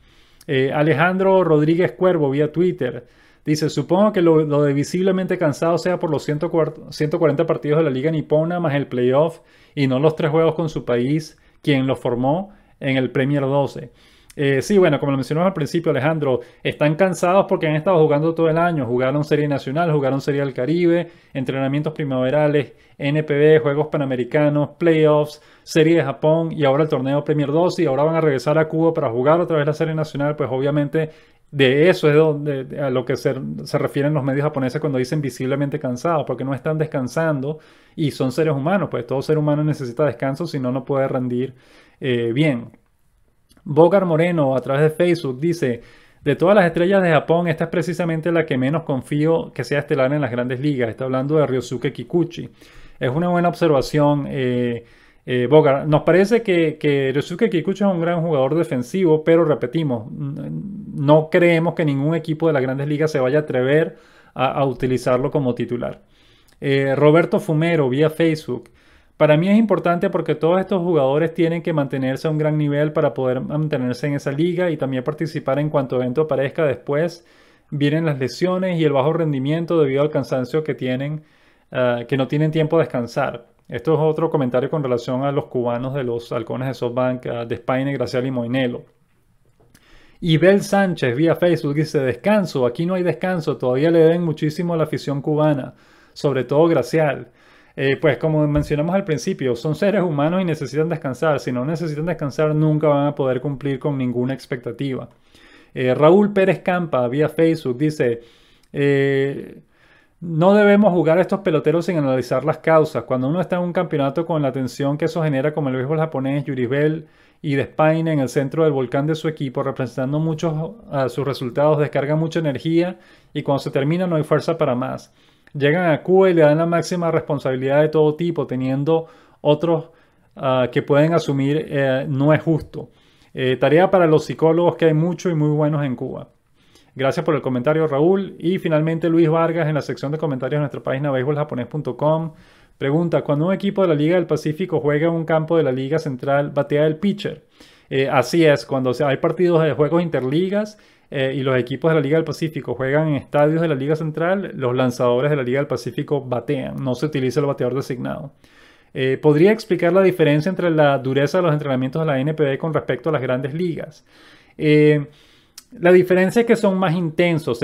Alejandro Rodríguez Cuervo, vía Twitter, dice: supongo que lo de visiblemente cansado sea por los 140 partidos de la Liga Nipona más el playoff y no los 3 juegos con su país, quien lo formó en el Premier 12. Sí, bueno, como lo mencionamos al principio, Alejandro, están cansados porque han estado jugando todo el año. Jugaron Serie Nacional, jugaron Serie del Caribe, entrenamientos primaverales, NPB, Juegos Panamericanos, Playoffs, Serie de Japón y ahora el torneo Premier 12 y ahora van a regresar a Cuba para jugar otra vez la Serie Nacional. Pues obviamente de eso es a lo que se refieren los medios japoneses cuando dicen visiblemente cansados, porque no están descansando y son seres humanos. Pues todo ser humano necesita descanso, si no, no puede rendir bien. Bogar Moreno, a través de Facebook, dice: de todas las estrellas de Japón, esta es precisamente la que menos confío que sea estelar en las grandes ligas. Está hablando de Ryosuke Kikuchi. Es una buena observación. Boga, nos parece que Ryosuke Kikuchi es un gran jugador defensivo, pero repetimos, no creemos que ningún equipo de las grandes ligas se vaya a atrever a utilizarlo como titular. Roberto Fumero, vía Facebook. Para mí es importante porque todos estos jugadores tienen que mantenerse a un gran nivel para poder mantenerse en esa liga y también participar en cuanto evento aparezca después. Vienen las lesiones y el bajo rendimiento debido al cansancio que tienen, que no tienen tiempo de descansar. Esto es otro comentario con relación a los cubanos de los halcones de SoftBank, Despaine, Gracial y Moinelo. Y Bel Sánchez vía Facebook dice, descanso, aquí no hay descanso, todavía le den muchísimo a la afición cubana, sobre todo Gracial. Pues como mencionamos al principio, son seres humanos y necesitan descansar. Si no necesitan descansar, nunca van a poder cumplir con ninguna expectativa. Raúl Pérez Campa, vía Facebook, dice, no debemos jugar a estos peloteros sin analizar las causas. Cuando uno está en un campeonato con la tensión que eso genera, como el béisbol japonés, Yuribel y Despaine en el centro del volcán de su equipo, representando muchos sus resultados, descargan mucha energía y cuando se termina no hay fuerza para más. Llegan a Cuba y le dan la máxima responsabilidad de todo tipo, teniendo otros que pueden asumir, no es justo. Tarea para los psicólogos, que hay muchos y muy buenos en Cuba. Gracias por el comentario, Raúl. Y finalmente Luis Vargas en la sección de comentarios de nuestra página beisboljaponés.com pregunta, cuando un equipo de la Liga del Pacífico juega en un campo de la Liga Central, batea el pitcher. Así es, cuando hay partidos de juegos interligas y los equipos de la Liga del Pacífico juegan en estadios de la Liga Central, los lanzadores de la Liga del Pacífico batean, no se utiliza el bateador designado. ¿Podría explicar la diferencia entre la dureza de los entrenamientos de la NPB con respecto a las grandes ligas? La diferencia es que son más intensos.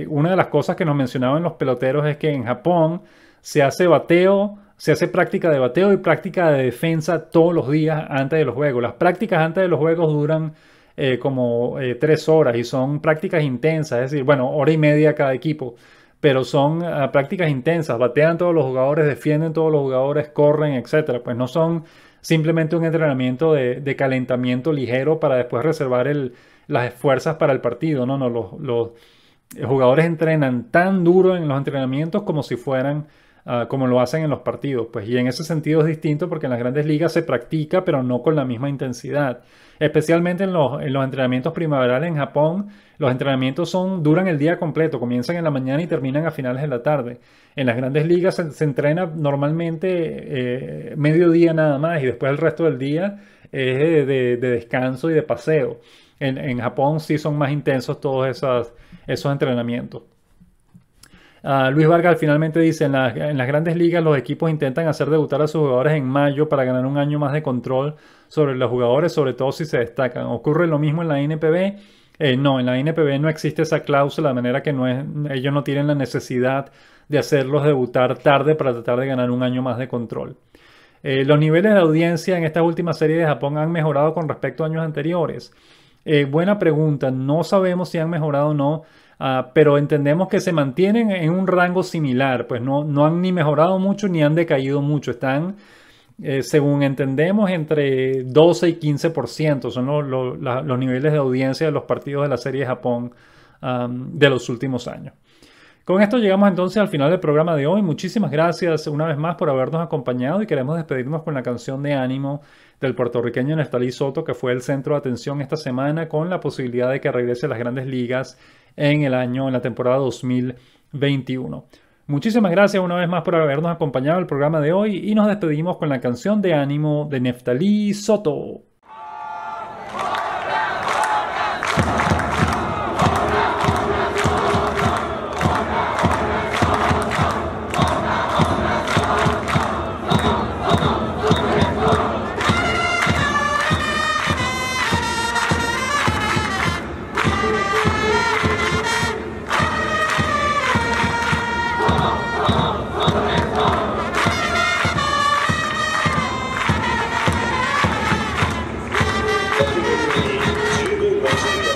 Una de las cosas que nos mencionaban los peloteros es que en Japón se hace bateo, se hace práctica de bateo y práctica de defensa todos los días antes de los juegos. Las prácticas antes de los juegos duran como 3 horas y son prácticas intensas, es decir, bueno, hora y media cada equipo, pero son prácticas intensas. Batean todos los jugadores, defienden todos los jugadores, corren, etcétera. Pues no son simplemente un entrenamiento de calentamiento ligero para después reservar las fuerzas para el partido. No, los jugadores entrenan tan duro en los entrenamientos como si fueran, como lo hacen en los partidos. Pues, y en ese sentido es distinto porque en las grandes ligas se practica, pero no con la misma intensidad. Especialmente en los entrenamientos primaverales en Japón, los entrenamientos duran el día completo, comienzan en la mañana y terminan a finales de la tarde. En las grandes ligas se entrena normalmente mediodía nada más y después el resto del día es de descanso y de paseo. En Japón sí son más intensos todos esos entrenamientos. Luis Vargas finalmente dice, en las grandes ligas los equipos intentan hacer debutar a sus jugadores en mayo para ganar un año más de control sobre los jugadores, sobre todo si se destacan. ¿Ocurre lo mismo en la NPB? No, en la NPB no existe esa cláusula, de manera que ellos no tienen la necesidad de hacerlos debutar tarde para tratar de ganar un año más de control. Los niveles de audiencia en esta última serie de Japón han mejorado con respecto a años anteriores. Buena pregunta, no sabemos si han mejorado o no, pero entendemos que se mantienen en un rango similar, pues no han ni mejorado mucho ni han decaído mucho, están, según entendemos, entre 12 y 15%, son los niveles de audiencia de los partidos de la serie de Japón de los últimos años. Con esto llegamos entonces al final del programa de hoy. Muchísimas gracias una vez más por habernos acompañado y queremos despedirnos con la canción de ánimo del puertorriqueño Nestalí Soto, que fue el centro de atención esta semana con la posibilidad de que regrese a las grandes ligas en la temporada 2021. Muchísimas gracias una vez más por habernos acompañado en el programa de hoy y nos despedimos con la canción de ánimo de Nestalí Soto.15番